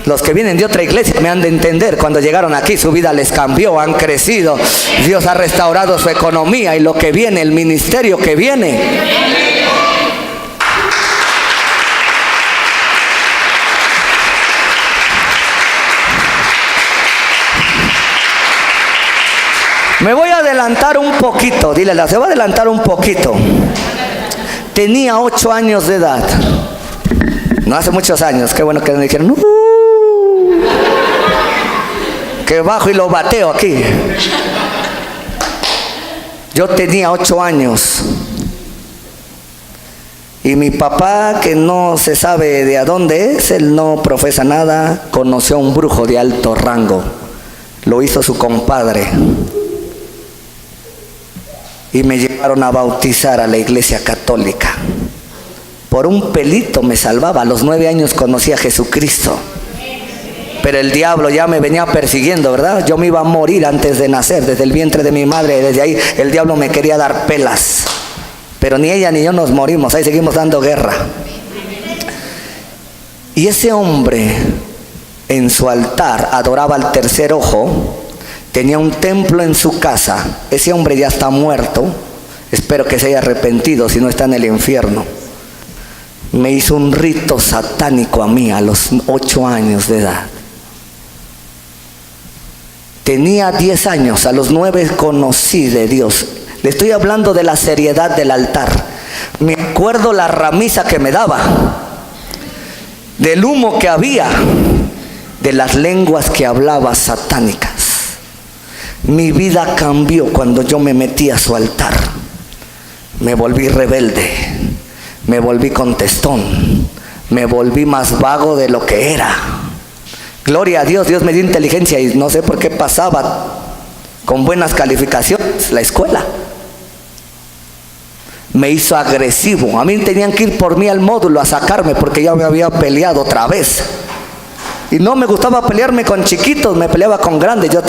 Los que vienen de otra iglesia me han de entender. Cuando llegaron aquí su vida les cambió, han crecido. Dios ha restaurado su economía y lo que viene, el ministerio que viene. Me voy a adelantar un poquito, dile, se va a adelantar un poquito. Tenía 8 años de edad. No hace muchos años, qué bueno que me dijeron, que bajo y lo bateo aquí. Yo tenía 8 años. Y mi papá, que no se sabe de a dónde es, él no profesa nada, conoció a un brujo de alto rango. Lo hizo su compadre. Y me llevaron a bautizar a la iglesia católica. Por un pelito me salvaba. A los 9 años conocí a Jesucristo. Pero el diablo ya me venía persiguiendo, ¿verdad? Yo me iba a morir antes de nacer, desde el vientre de mi madre. Desde ahí el diablo me quería dar pelas. Pero ni ella ni yo nos morimos. Ahí seguimos dando guerra. Y ese hombre en su altar adoraba al tercer ojo. Tenía un templo en su casa. Ese hombre ya está muerto. Espero que se haya arrepentido, si no está en el infierno. Me hizo un rito satánico a mí a los 8 años de edad. Tenía 10 años, a los 9 conocí de Dios. Le estoy hablando de la seriedad del altar. Me acuerdo la ramiza que me daba, del humo que había, de las lenguas que hablaba satánicas. Mi vida cambió cuando yo me metí a su altar. Me volví rebelde, me volví contestón, me volví más vago de lo que era. Gloria a Dios, Dios me dio inteligencia y no sé por qué pasaba con buenas calificaciones la escuela. Me hizo agresivo. A mí tenían que ir por mí al módulo a sacarme porque ya me había peleado otra vez. Y no me gustaba pelearme con chiquitos, me peleaba con grandes. Yo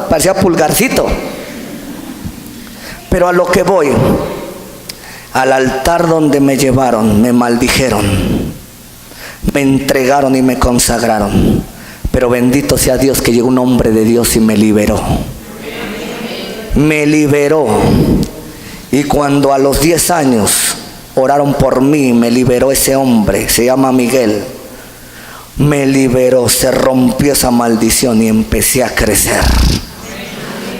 parecía pulgarcito. Pero a lo que voy, al altar donde me llevaron, me maldijeron, me entregaron y me consagraron. Pero bendito sea Dios que llegó un hombre de Dios y me liberó. Me liberó. Y cuando a los 10 años oraron por mí, me liberó ese hombre, se llama Miguel. Me liberó, se rompió esa maldición y empecé a crecer.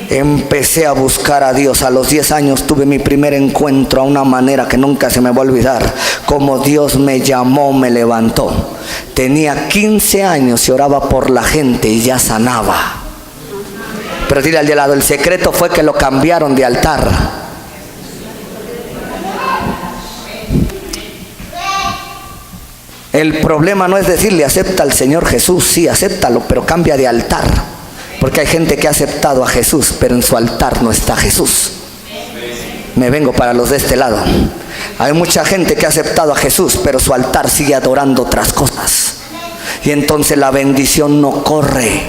Empecé a buscar a Dios. A los 10 años tuve mi primer encuentro a una manera que nunca se me va a olvidar. Como Dios me llamó, me levantó. Tenía 15 años y oraba por la gente y ya sanaba. Pero dile al de lado, el secreto fue que lo cambiaron de altar. El problema no es decirle acepta al Señor Jesús. Sí, acéptalo, pero cambia de altar. Porque hay gente que ha aceptado a Jesús, pero en su altar no está Jesús. Me vengo para los de este lado. Hay mucha gente que ha aceptado a Jesús, pero su altar sigue adorando otras cosas. Y entonces la bendición no corre.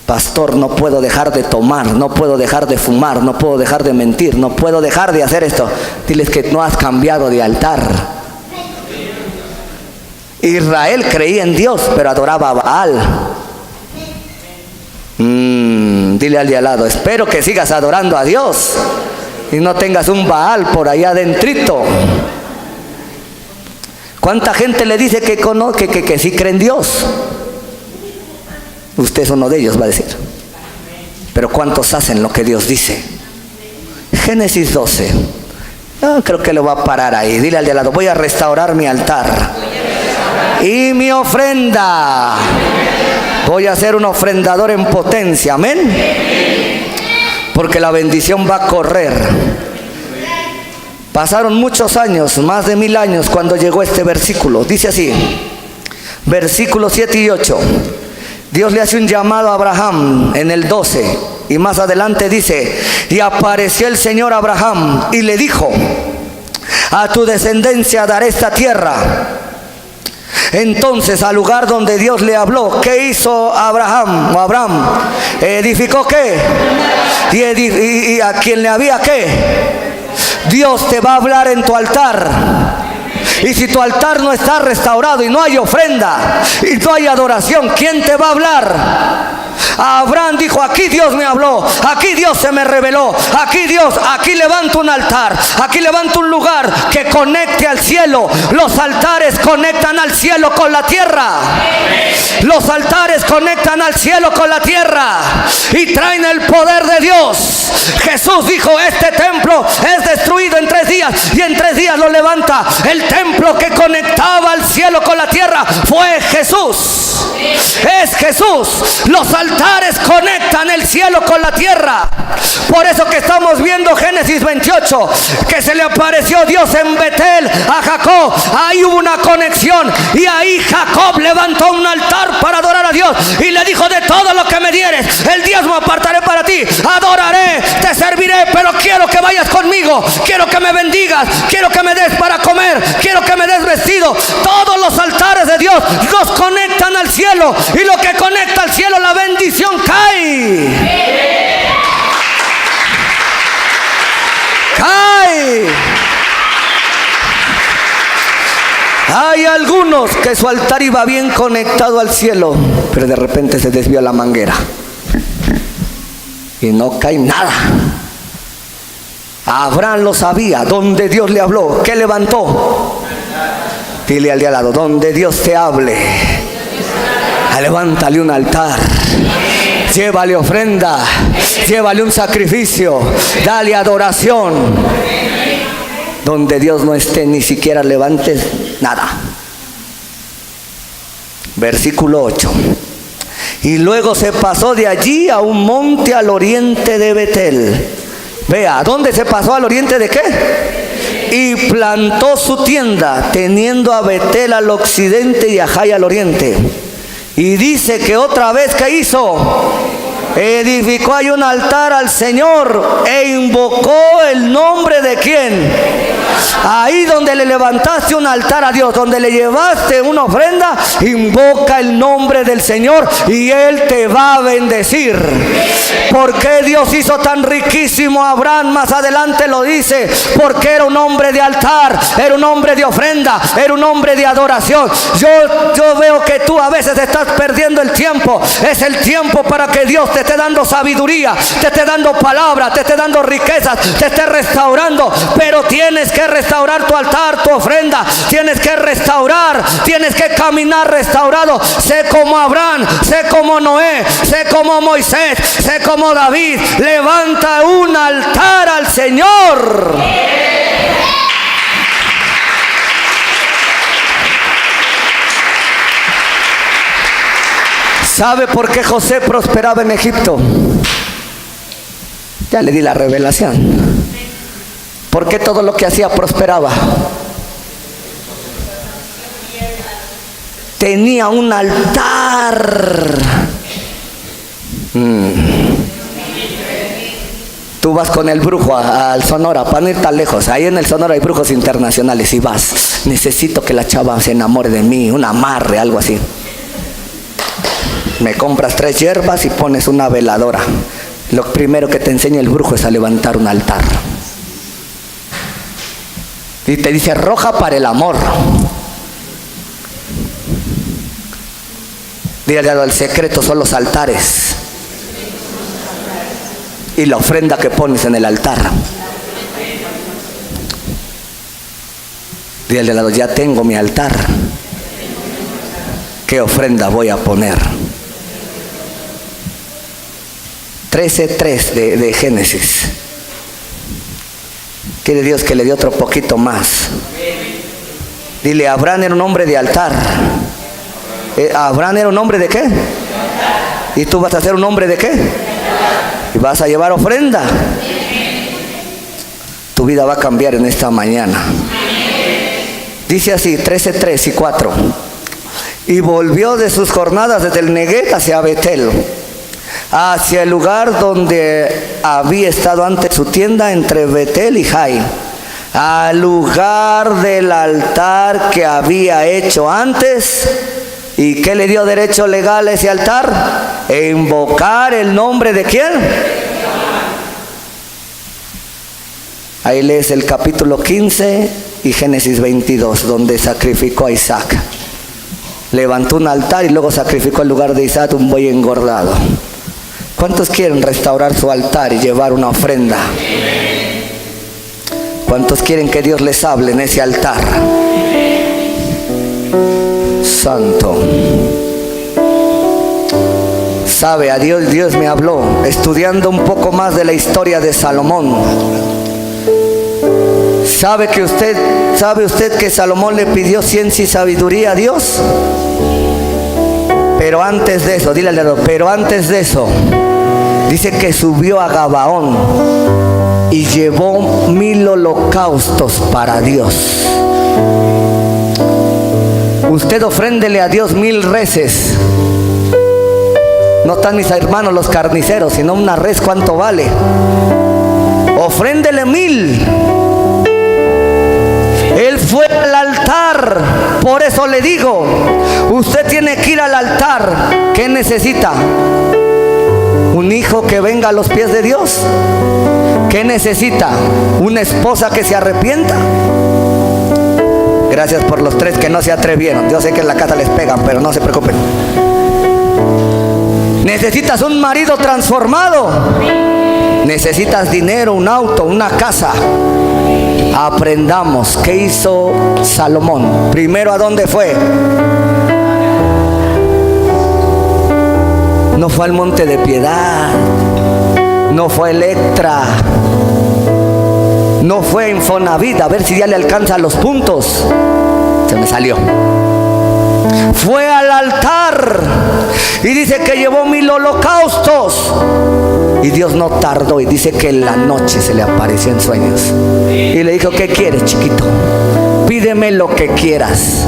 Pastor, no puedo dejar de tomar, no puedo dejar de fumar, no puedo dejar de mentir, no puedo dejar de hacer esto. Diles que no has cambiado de altar. Israel creía en Dios, pero adoraba a Baal. Dile al de al lado, espero que sigas adorando a Dios y no tengas un Baal por allá adentrito. ¿Cuánta gente le dice que sí cree en Dios? Usted es uno de ellos, va a decir. Pero ¿cuántos hacen lo que Dios dice? Génesis 12. Creo que lo va a parar ahí. Dile al de al lado, voy a restaurar mi altar y mi ofrenda. Voy a ser un ofrendador en potencia, amén. Porque la bendición va a correr. Pasaron muchos años, más de 1000 años, cuando llegó este versículo. Dice así, versículos 7 y 8. Dios le hace un llamado a Abraham en el 12. Y más adelante dice, y apareció el Señor a Abraham y le dijo, a tu descendencia daré esta tierra. Entonces al lugar donde Dios le habló, ¿qué hizo Abraham? ¿Edificó qué? Y a quien le había qué. Dios te va a hablar en tu altar. Y si tu altar no está restaurado y no hay ofrenda y no hay adoración, ¿quién te va a hablar? Abraham dijo, aquí Dios me habló, aquí Dios se me reveló, aquí levanto un altar, aquí levanto un lugar que conecte al cielo. Los altares conectan al cielo con la tierra. Los altares conectan al cielo con la tierra y traen el poder de Dios. Jesús dijo, este templo es destruido en 3 días y en 3 días lo levanta. El templo que conectaba al cielo con la tierra fue Jesús. Es Jesús. Los altares conectan el cielo con la tierra. Por eso que estamos viendo Génesis 28, que se le apareció Dios en Betel a Jacob. Ahí hubo una conexión y ahí Jacob levantó un altar para adorar a Dios y le dijo, de todo lo que me dieres, el diezmo apartaré para ti, adoraré, te serviré, pero quiero que vayas conmigo, quiero que me bendigas, quiero que me des para comer, quiero que me des vestido. Todos los altares de Dios nos conectan al cielo y lo que conecta al cielo, la bendición cae. Cae. Hay algunos que su altar iba bien conectado al cielo, pero de repente se desvió la manguera y no cae nada. Abraham lo sabía, donde Dios le habló, ¿qué levantó? Dile al de al lado, donde Dios te hable, levántale un altar, llévale ofrenda, llévale un sacrificio, dale adoración. Donde Dios no esté, ni siquiera levantes nada. Versículo 8. Y luego se pasó de allí a un monte al oriente de Betel. Vea, ¿dónde se pasó al oriente de qué? Y plantó su tienda, teniendo a Betel al occidente y a Jai al oriente. Y dice que otra vez, ¿qué hizo? Edificó ahí un altar al Señor e invocó el nombre de ¿quién? Ahí donde le levantaste un altar a Dios, donde le llevaste una ofrenda, invoca el nombre del Señor y Él te va a bendecir. ¿Por qué Dios hizo tan riquísimo a Abraham? Más adelante lo dice, porque era un hombre de altar, era un hombre de ofrenda, era un hombre de adoración. Yo veo que tú a veces estás perdiendo el tiempo. Es el tiempo para que Dios te esté dando sabiduría, te esté dando palabra, te esté dando riquezas, te esté restaurando. Pero tienes que restaurar tu altar, tu ofrenda. Tienes que restaurar, tienes que caminar restaurado. Sé como Abraham, sé como Noé, sé como Moisés, sé como David. Levanta un altar al Señor. ¿Sabe por qué José prosperaba en Egipto? Ya le di la revelación. ¿Por qué todo lo que hacía prosperaba? Tenía un altar. Tú vas con el brujo al Sonora, para no ir tan lejos. Ahí en el Sonora hay brujos internacionales y vas. Necesito que la chava se enamore de mí, un amarre, algo así. Me compras 3 hierbas y pones una veladora. Lo primero que te enseña el brujo es a levantar un altar. Y te dice roja para el amor. Dígale al secreto son los altares. Y la ofrenda que pones en el altar. Dígale al lado, ya tengo mi altar. ¿Qué ofrenda voy a poner? 13:3 de Génesis. Quiere Dios que le dé otro poquito más. Dile, Abraham era un hombre de altar. ¿Abraham era un hombre de qué? ¿Y tú vas a ser un hombre de qué? ¿Y vas a llevar ofrenda? Tu vida va a cambiar en esta mañana. Dice así, 13:3 y 4. Y volvió de sus jornadas desde el Neguet hacia Betel, hacia el lugar donde había estado antes su tienda entre Betel y Jai, al lugar del altar que había hecho antes. ¿Y qué le dio derecho legal a ese altar? E invocar el nombre de ¿quién? Ahí lees el capítulo 15 y Génesis 22, donde sacrificó a Isaac. Levantó un altar y luego sacrificó en lugar de Isaac un buey engordado. ¿Cuántos quieren restaurar su altar y llevar una ofrenda? ¿Cuántos quieren que Dios les hable en ese altar? Santo. Sabe, a Dios me habló estudiando un poco más de la historia de Salomón. ¿Sabe usted que Salomón le pidió ciencia y sabiduría a Dios? Pero antes de eso, dile al dedo, pero antes de eso, dice que subió a Gabaón y llevó 1000 holocaustos para Dios. Usted ofréndele a Dios 1000 reses. No están mis hermanos los carniceros, sino una res, ¿cuánto vale? Ofréndele 1000. Él fue al altar. Por eso le digo, usted tiene que ir al altar. ¿Qué necesita? Un hijo que venga a los pies de Dios. ¿Qué necesita? Una esposa que se arrepienta. Gracias por los 3 que no se atrevieron. Yo sé que en la casa les pegan, pero no se preocupen. Necesitas un marido transformado. Necesitas dinero, un auto, una casa. Aprendamos qué hizo Salomón. Primero, ¿a dónde fue? No fue al Monte de Piedad, no fue a Electra, no fue a Infonavit a ver si ya le alcanza los puntos. Se me salió. Fue al altar y dice que llevó 1000 holocaustos. Y Dios no tardó, y dice que en la noche se le apareció en sueños y le dijo: ¿qué quieres, chiquito? Pídeme lo que quieras.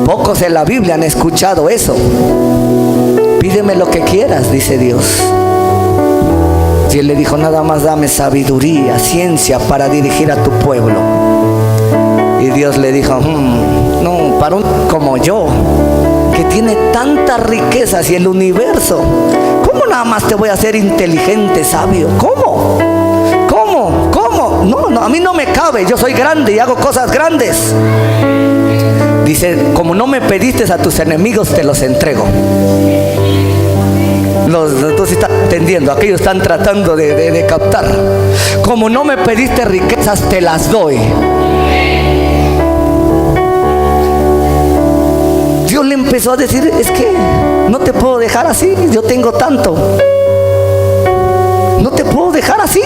Pocos en la Biblia han escuchado eso. Pídeme lo que quieras, dice Dios. Y él le dijo: nada más dame sabiduría, ciencia para dirigir a tu pueblo. Y Dios le dijo: no, para un como yo, que tiene tantas riquezas y el universo, ¿cómo nada más te voy a hacer inteligente, sabio? ¿Cómo? No, a mí no me cabe, yo soy grande y hago cosas grandes. Dice: como no me pediste a tus enemigos, te los entrego. Tú sí estás entendiendo, aquellos están tratando de captar. Como no me pediste riquezas, te las doy. Dios le empezó a decir: es que no te puedo dejar así, yo tengo tanto. No te puedo dejar así.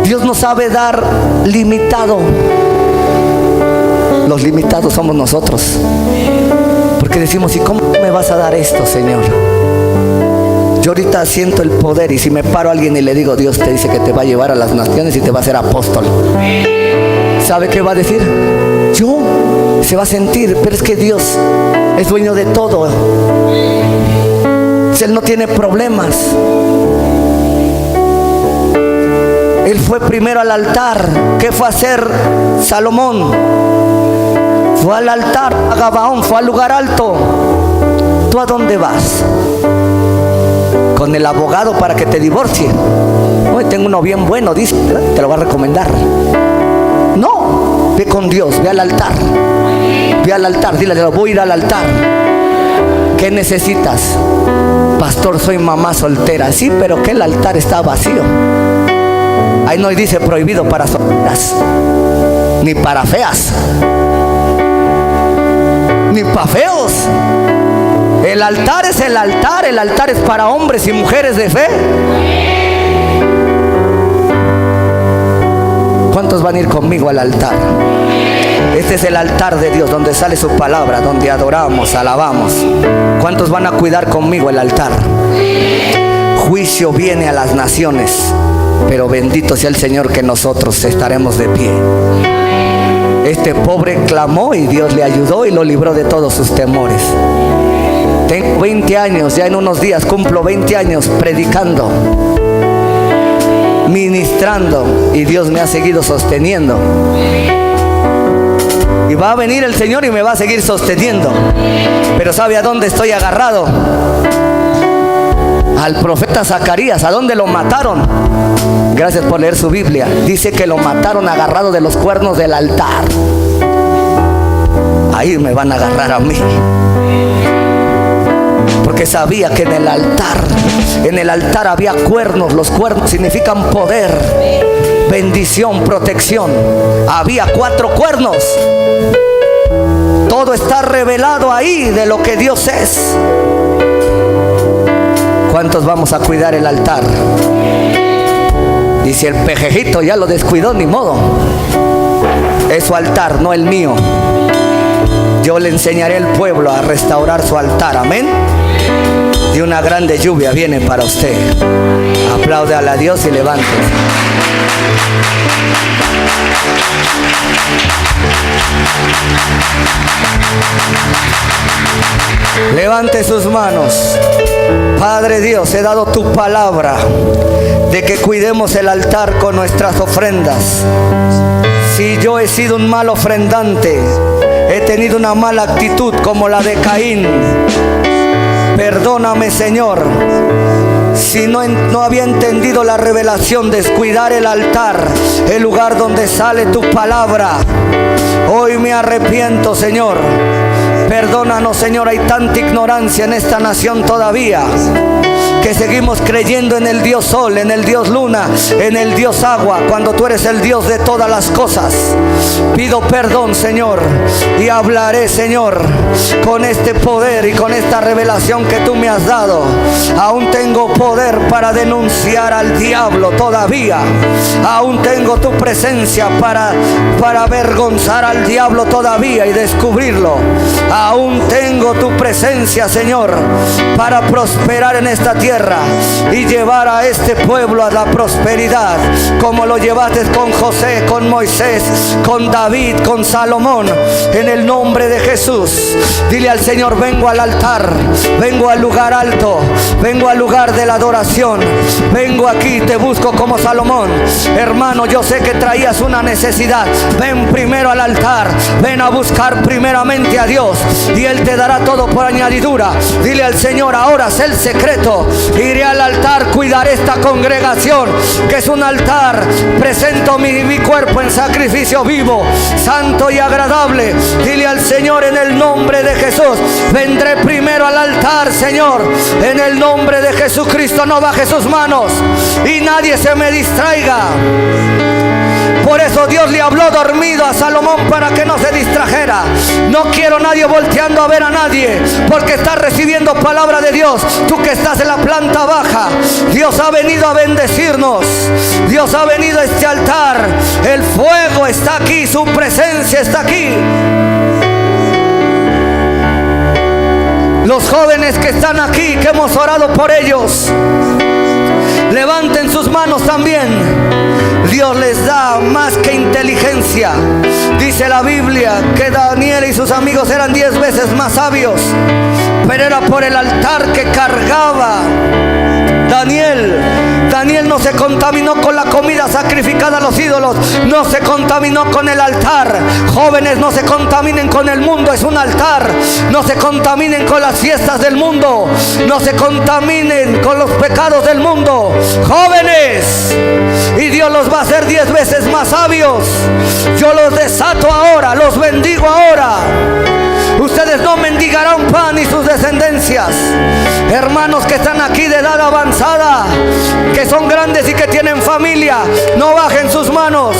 Dios no sabe dar limitado. Los limitados somos nosotros, porque decimos: ¿y cómo me vas a dar esto, Señor? Yo ahorita siento el poder, y si me paro a alguien y le digo: Dios te dice que te va a llevar a las naciones y te va a hacer apóstol, ¿sabe qué va a decir? Yo. Se va a sentir, pero es que Dios es dueño de todo. Él no tiene problemas. Él fue primero al altar. ¿Qué fue a hacer Salomón? Fue al altar, a Gabaón, fue al lugar alto. ¿Tú a dónde vas? Con el abogado para que te divorcie. Hoy tengo uno bien bueno, dice, te lo voy a recomendar. No, ve con Dios, ve al altar. Ve al altar, dile: voy a ir al altar. ¿Qué necesitas? Pastor, soy mamá soltera. Sí, pero que el altar está vacío. Ahí no dice prohibido para solteras, ni para feas, ni para feos. El altar es el altar. El altar es para hombres y mujeres de fe. ¿Cuántos van a ir conmigo al altar? Este es el altar de Dios, donde sale su palabra, donde adoramos, alabamos. ¿Cuántos van a cuidar conmigo el altar? Juicio viene a las naciones, pero bendito sea el Señor que nosotros estaremos de pie. Este pobre clamó y Dios le ayudó y lo libró de todos sus temores. Tengo 20 años, ya en unos días cumplo 20 años predicando, ministrando, y Dios me ha seguido sosteniendo. Y va a venir el Señor y me va a seguir sosteniendo. Pero ¿sabe a dónde estoy agarrado? Al profeta Zacarías. ¿A dónde lo mataron? Gracias por leer su Biblia. Dice que lo mataron agarrado de los cuernos del altar. Ahí me van a agarrar a mí, porque sabía que en el altar había cuernos. Los cuernos significan poder, bendición, protección. Había 4 cuernos. Todo está revelado ahí de lo que Dios es. ¿Cuántos vamos a cuidar el altar? Y si el pejejito ya lo descuidó, ni modo. Es su altar, no el mío. Yo le enseñaré al pueblo a restaurar su altar. Amén. Y una grande lluvia viene para usted. Aplaude a Dios y levántese. Levante sus manos. Padre Dios, he dado tu palabra de que cuidemos el altar con nuestras ofrendas. Si yo he sido un mal ofrendante, he tenido una mala actitud como la de Caín, perdóname, Señor. si no había entendido la revelación, descuidar el altar, el lugar donde sale tu palabra. Hoy me arrepiento, Señor. Perdónanos, Señor. Hay tanta ignorancia en esta nación todavía, que seguimos creyendo en el Dios Sol, en el Dios Luna, en el Dios Agua, cuando tú eres el Dios de todas las cosas. Pido perdón, Señor, y hablaré, Señor, con este poder y con esta revelación que tú me has dado. Aún tengo poder para denunciar al diablo todavía. Aún tengo tu presencia para avergonzar al diablo todavía y descubrirlo. Aún tengo tu presencia, Señor, para prosperar en esta tierra y llevar a este pueblo a la prosperidad, como lo llevaste con José, con Moisés, con David, con Salomón. En el nombre de Jesús, dile al Señor: vengo al altar, vengo al lugar alto, vengo al lugar de la adoración, vengo aquí, te busco como Salomón. Hermano, yo sé que traías una necesidad. Ven primero al altar, ven a buscar primeramente a Dios y Él te dará todo por añadidura. Dile al Señor: ahora sé el secreto, iré al altar, cuidaré esta congregación, que es un altar. Presento mi cuerpo en sacrificio vivo, santo y agradable. Dile al Señor: en el nombre de Jesús, vendré primero al altar, Señor. En el nombre de Jesucristo, no baje sus manos y nadie se me distraiga. Por eso Dios le habló dormido a Salomón, para que no se distrajera. No quiero nadie volteando a ver a nadie, porque estás recibiendo palabra de Dios. Tú que estás en la planta baja, Dios ha venido a bendecirnos. Dios ha venido a este altar. El fuego está aquí, su presencia está aquí. Los jóvenes que están aquí, que hemos orado por ellos, levanten sus manos también. Dios les da más que inteligencia. Dice la Biblia que Daniel y sus amigos eran 10 veces más sabios, pero era por el altar que cargaba Daniel no se contaminó con la comida sacrificada a los ídolos, no se contaminó con el altar. Jóvenes, no se contaminen con el mundo, es un altar. No se contaminen con las fiestas del mundo, no se contaminen con los pecados del mundo. Jóvenes, y Dios los va a hacer 10 veces más sabios. Yo los desato ahora, los bendigo ahora. Ustedes no mendigarán pan ni sus descendencias. Hermanos que están aquí de edad avanzada, que son grandes y que tienen familia, no bajen sus manos.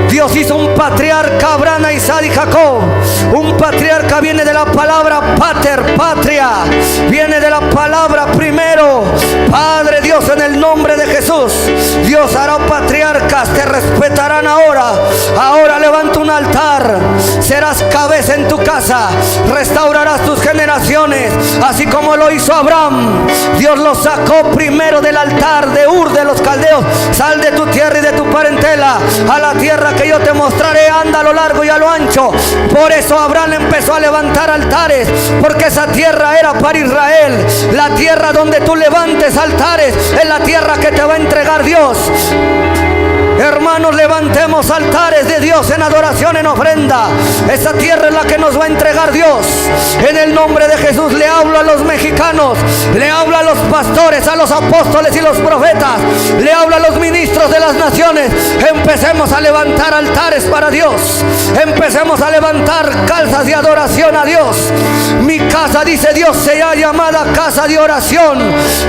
Dios hizo un patriarca, Abraham, Isaac y Jacob. Un patriarca viene de la palabra pater, patria. Viene de la palabra primero. Padre Dios, en el nombre de Jesús, Dios hará patriarcas, te respetarán ahora. Ahora levanta un altar. Serás cabeza en tu casa. Restaurarás tus generaciones, así como lo hizo Abraham. Dios lo sacó primero del altar de Ur de los caldeos. Sal de tu tierra y de tu parentela a la tierra que yo te mostraré. Anda a lo largo y a lo ancho. Por eso Abraham empezó a levantar altares, porque esa tierra era para Israel. La tierra donde tú levantes altares es la tierra que te va a entregar Dios. Hermanos, levantemos altares de Dios en adoración, en ofrenda. Esa tierra es la que nos va a entregar Dios. En el nombre de Jesús le hablo a los mexicanos, le hablo a los pastores, a los apóstoles y los profetas, le hablo a los ministros de las naciones. Empecemos a levantar altares para Dios. Empecemos a levantar calzas de adoración a Dios. Mi casa, dice Dios, será llamada casa de oración,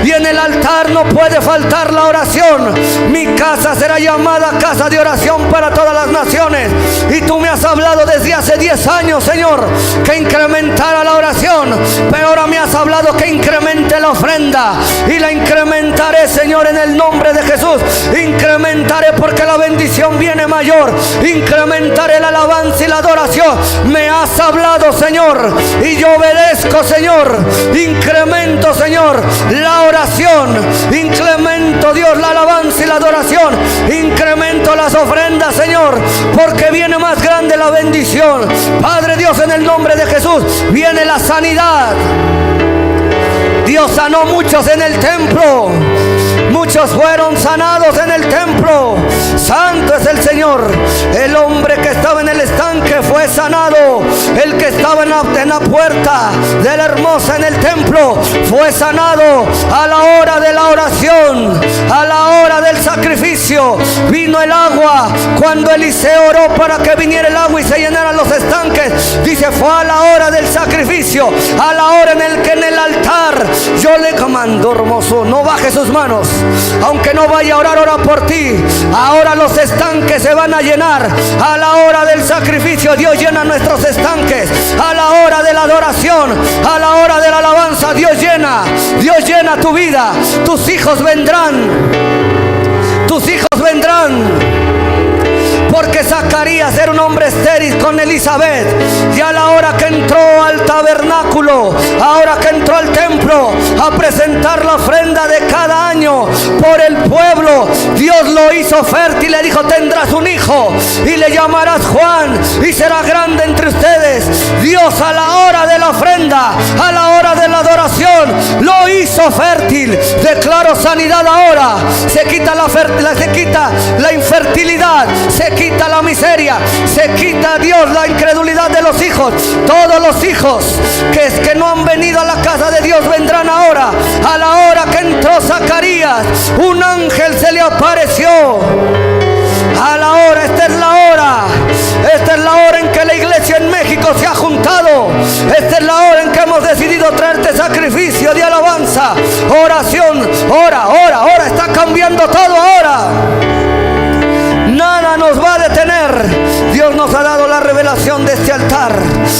y en el altar no puede faltar la oración. Mi casa será llamada casa de oración para todas las naciones. Y tú me has hablado desde hace 10 años, Señor, que incrementara la oración, pero ahora me has hablado que incremente la ofrenda, y la incrementaré, Señor, en el nombre de Jesús. Incrementaré, porque la bendición viene mayor. Incrementaré la alabanza y la adoración. Me has hablado, Señor, y yo obedezco, Señor. Incremento, Señor, la oración. Incremento, Dios, la alabanza y la adoración. Incremento las ofrendas, Señor, porque viene más grande la bendición. Padre Dios, en el nombre de Jesús, viene la sanidad. Dios sanó muchos en el templo. Muchos fueron sanados en el templo. Santo es el Señor. El hombre que estaba en el estanque fue sanado. El que estaba en en la puerta de la hermosa en el templo, fue sanado a la hora de la oración, a la hora del sacrificio. Vino el agua cuando Eliseo oró para que viniera el agua y se llenaran los estanques. Dice, fue a la hora del sacrificio, a la hora en el que en el altar yo le comando, hermoso. No baje sus manos, aunque no vaya a orar, ora por ti. Ahora los estanques se van a llenar. A la hora del sacrificio Dios llena nuestros estanques. A la hora de la adoración, a la hora de la alabanza, Dios llena tu vida. Tus hijos vendrán, tus hijos vendrán. Porque Zacarías era un hombre estéril con Elizabeth, y a la hora que entró al tabernáculo, ahora que entró al templo a presentar la ofrenda de cada año por el pueblo, Dios lo hizo fértil. Le dijo, tendrás un hijo y le llamarás Juan y será grande entre ustedes. Dios a la hora de la ofrenda, a la hora de la adoración, lo hizo fértil. Declaro sanidad ahora. Se quita la infertilidad, se quita la miseria, se quita, Dios, la incredulidad de los hijos. Todos los hijos que no han venido a la casa de Dios vendrán ahora. A la hora que entró Zacarías, un ángel se le apareció. A la hora, esta es la hora en que la iglesia en México se ha juntado. Esta es la hora en que hemos decidido traerte sacrificio de alabanza, oración. Ora, está cambiando todo ahora. Nada nos va a detener. Dios nos ha dado la revelación de este altar,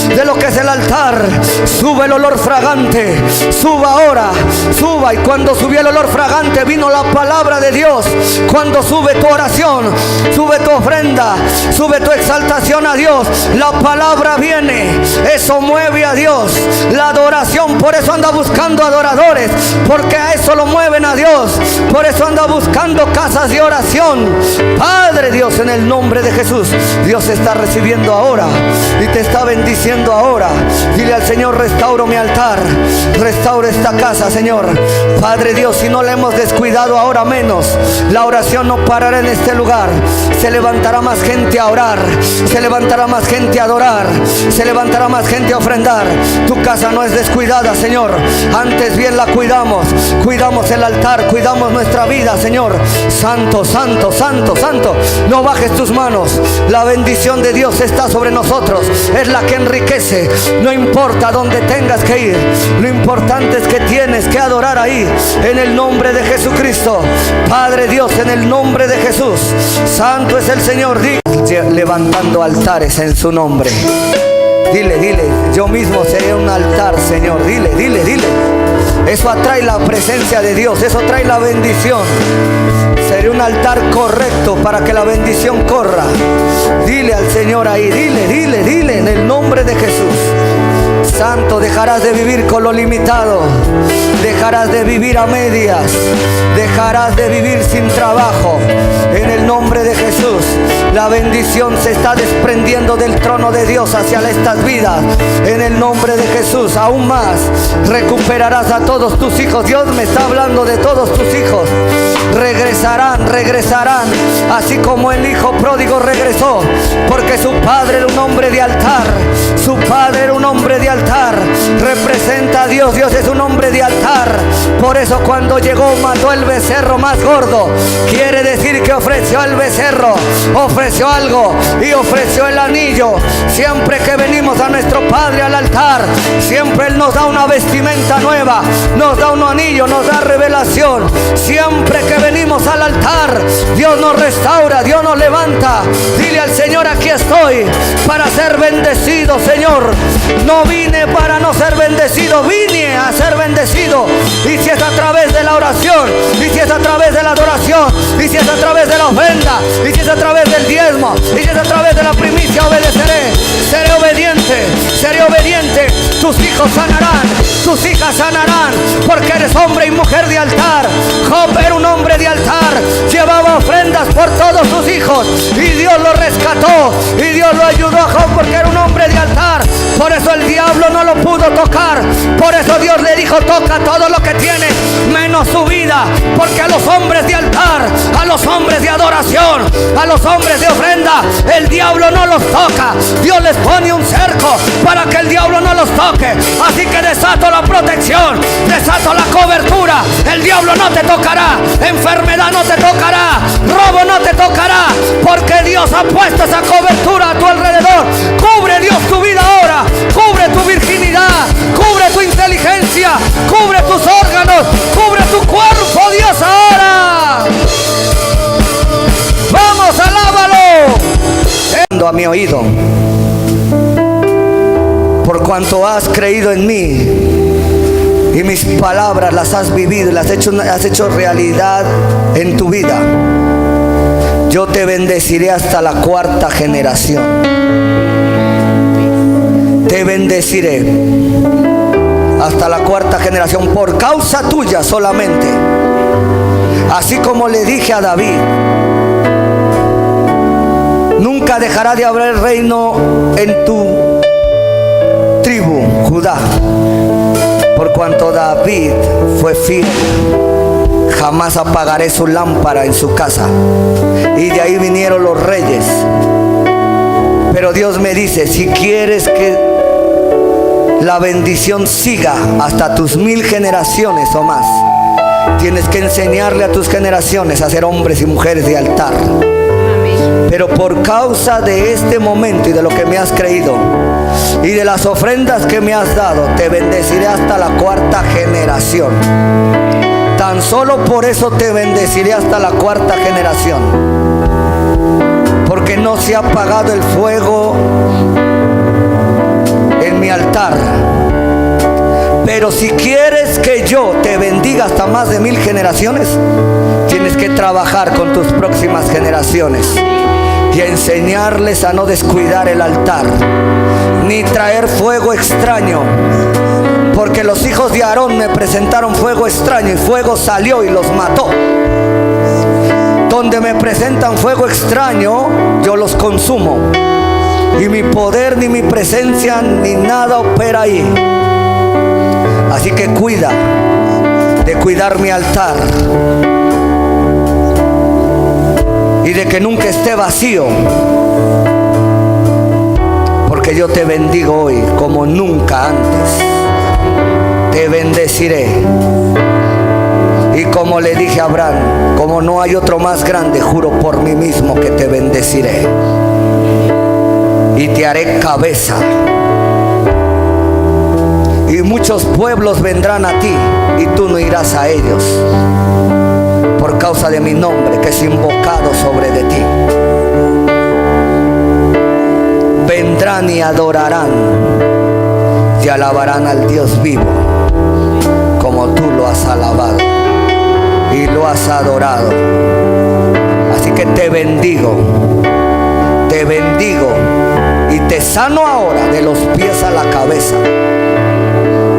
de lo que es el altar. Sube el olor fragante, suba ahora, suba. Y cuando subió el olor fragante, vino la palabra de Dios. Cuando sube tu oración, sube tu ofrenda, sube tu exaltación a Dios, la palabra viene. Eso mueve a Dios, la adoración. Por eso anda buscando adoradores, porque a eso lo mueven a Dios. Por eso anda buscando casas de oración. Padre Dios, en el nombre de Jesús, Dios está recibiendo ahora y te está bendiciendo ahora. Dile al Señor, restauro mi altar, restaura esta casa, Señor. Padre Dios, si no le hemos descuidado, ahora menos. La oración no parará en este lugar. Se levantará más gente a orar, se levantará más gente a adorar, se levantará más gente a ofrendar. Tu casa no es descuidada, Señor. Antes bien la cuidamos. Cuidamos el altar, cuidamos nuestra vida, Señor. Santo, santo, santo, santo. No bajes tus manos. La bendición de Dios está sobre nosotros. Es la que enriquece. No importa dónde tengas que ir, lo importante es que tienes que adorar ahí, en el nombre de Jesucristo. Padre Dios, en el nombre de Jesús, santo es el Señor. Levantando altares en su nombre. Dile, yo mismo seré un altar, Señor. Dile. Eso atrae la presencia de Dios, eso trae la bendición. Seré un altar correcto para que la bendición corra. Dile al Señor ahí, dile, en el nombre de Jesús. Santo, dejarás de vivir con lo limitado, dejarás de vivir a medias, dejarás de vivir sin trabajo. En el nombre de Jesús, la bendición se está desprendiendo del trono de Dios hacia estas vidas. En el nombre de Jesús, aún más, recuperarás a todos tus hijos. Dios me está hablando de todos tus hijos. Regresarán, así como el hijo pródigo regresó, porque su padre era un hombre de altar. Su padre era un hombre de altar. Representa a Dios. Dios es un hombre de altar. Por eso cuando llegó mató el becerro más gordo. Quiere decir que ofreció el becerro, ofreció algo y ofreció el anillo. Siempre que venimos a nuestro Padre al altar, siempre Él nos da una vestimenta nueva, nos da un anillo, nos da revelación. Siempre que venimos al altar, Dios nos restaura, Dios nos levanta. Dile al Señor, aquí estoy para ser bendecido, Señor. No vine para no ser bendecido, vine a ser bendecido. Y si es a través de la oración, y si es a través de la adoración, y si es a través de la ofrenda, y si es a través del diezmo, y si es a través de la primicia, obedeceré. Seré obediente. Tus hijos sanarán, tus hijas sanarán, porque eres hombre y mujer de altar. Job era un hombre de altar, llevaba ofrendas por todos sus hijos y Dios lo rescató y Dios lo ayudó a Job porque era un hombre de altar. Por eso el diablo no lo pudo tocar. Por eso Dios le dijo, toca todo lo que tiene menos a su vida, porque a los hombres de altar, a los hombres de adoración, a los hombres de ofrenda, el diablo no los toca. Dios les pone un cerco para que el diablo no los toque. Así que desato la protección, desato la cobertura. El diablo no te tocará, enfermedad no te tocará, robo no te tocará, porque Dios ha puesto esa cobertura a tu alrededor. Cubre Dios tu vida ahora, cubre tu virginidad, cubre tu inteligencia, cubre tus órganos, cubre tu cuerpo, Dios, ahora. Vamos, alábalo. A mi oído, por cuanto has creído en mí y mis palabras las has vivido y las has hecho realidad en tu vida, yo te bendeciré hasta la cuarta generación. Te bendeciré hasta la cuarta generación por causa tuya solamente. Así como le dije a David, nunca dejará de haber reino en tu tribu, Judá. Por cuanto David fue fiel, jamás apagaré su lámpara en su casa. Y de ahí vinieron los reyes. Pero Dios me dice, si quieres que la bendición siga hasta tus 1000 generaciones o más, tienes que enseñarle a tus generaciones a ser hombres y mujeres de altar. Pero por causa de este momento y de lo que me has creído y de las ofrendas que me has dado, te bendeciré hasta la cuarta generación. Tan solo por eso te bendeciré hasta la cuarta generación, porque no se ha apagado el fuego en mi altar. Pero si quieres que yo te bendiga hasta más de 1000 generaciones, tienes que trabajar con tus próximas generaciones y enseñarles a no descuidar el altar, ni traer fuego extraño. Porque los hijos de Aarón me presentaron fuego extraño y fuego salió y los mató. Donde me presentan fuego extraño, yo los consumo. Y mi poder ni mi presencia ni nada opera ahí. Así que cuida de cuidar mi altar y de que nunca esté vacío, porque yo te bendigo hoy como nunca antes. Te bendeciré, y como le dije a Abraham, como no hay otro más grande, juro por mí mismo que te bendeciré y te haré cabeza. Y muchos pueblos vendrán a ti y tú no irás a ellos, por causa de mi nombre que es invocado sobre de ti. Vendrán y adorarán y alabarán al Dios vivo, como tú lo has alabado y lo has adorado. Así que te bendigo y te sano ahora de los pies a la cabeza.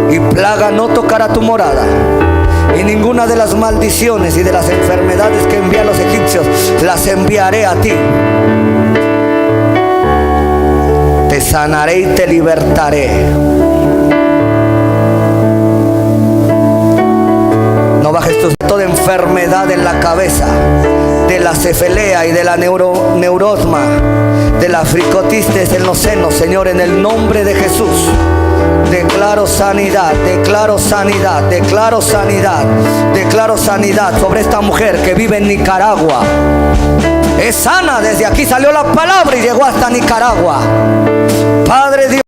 Y plaga no tocará tu morada, y ninguna de las maldiciones y de las enfermedades que envié a los egipcios las enviaré a ti. Te sanaré y te libertaré. No bajes toda enfermedad en la cabeza, de la cefalea y de la neurosma, de la fricotistes en los senos, Señor, en el nombre de Jesús. Declaro sanidad, declaro sanidad, declaro sanidad, declaro sanidad sobre esta mujer que vive en Nicaragua. Es sana, desde aquí salió la palabra y llegó hasta Nicaragua. Padre Dios.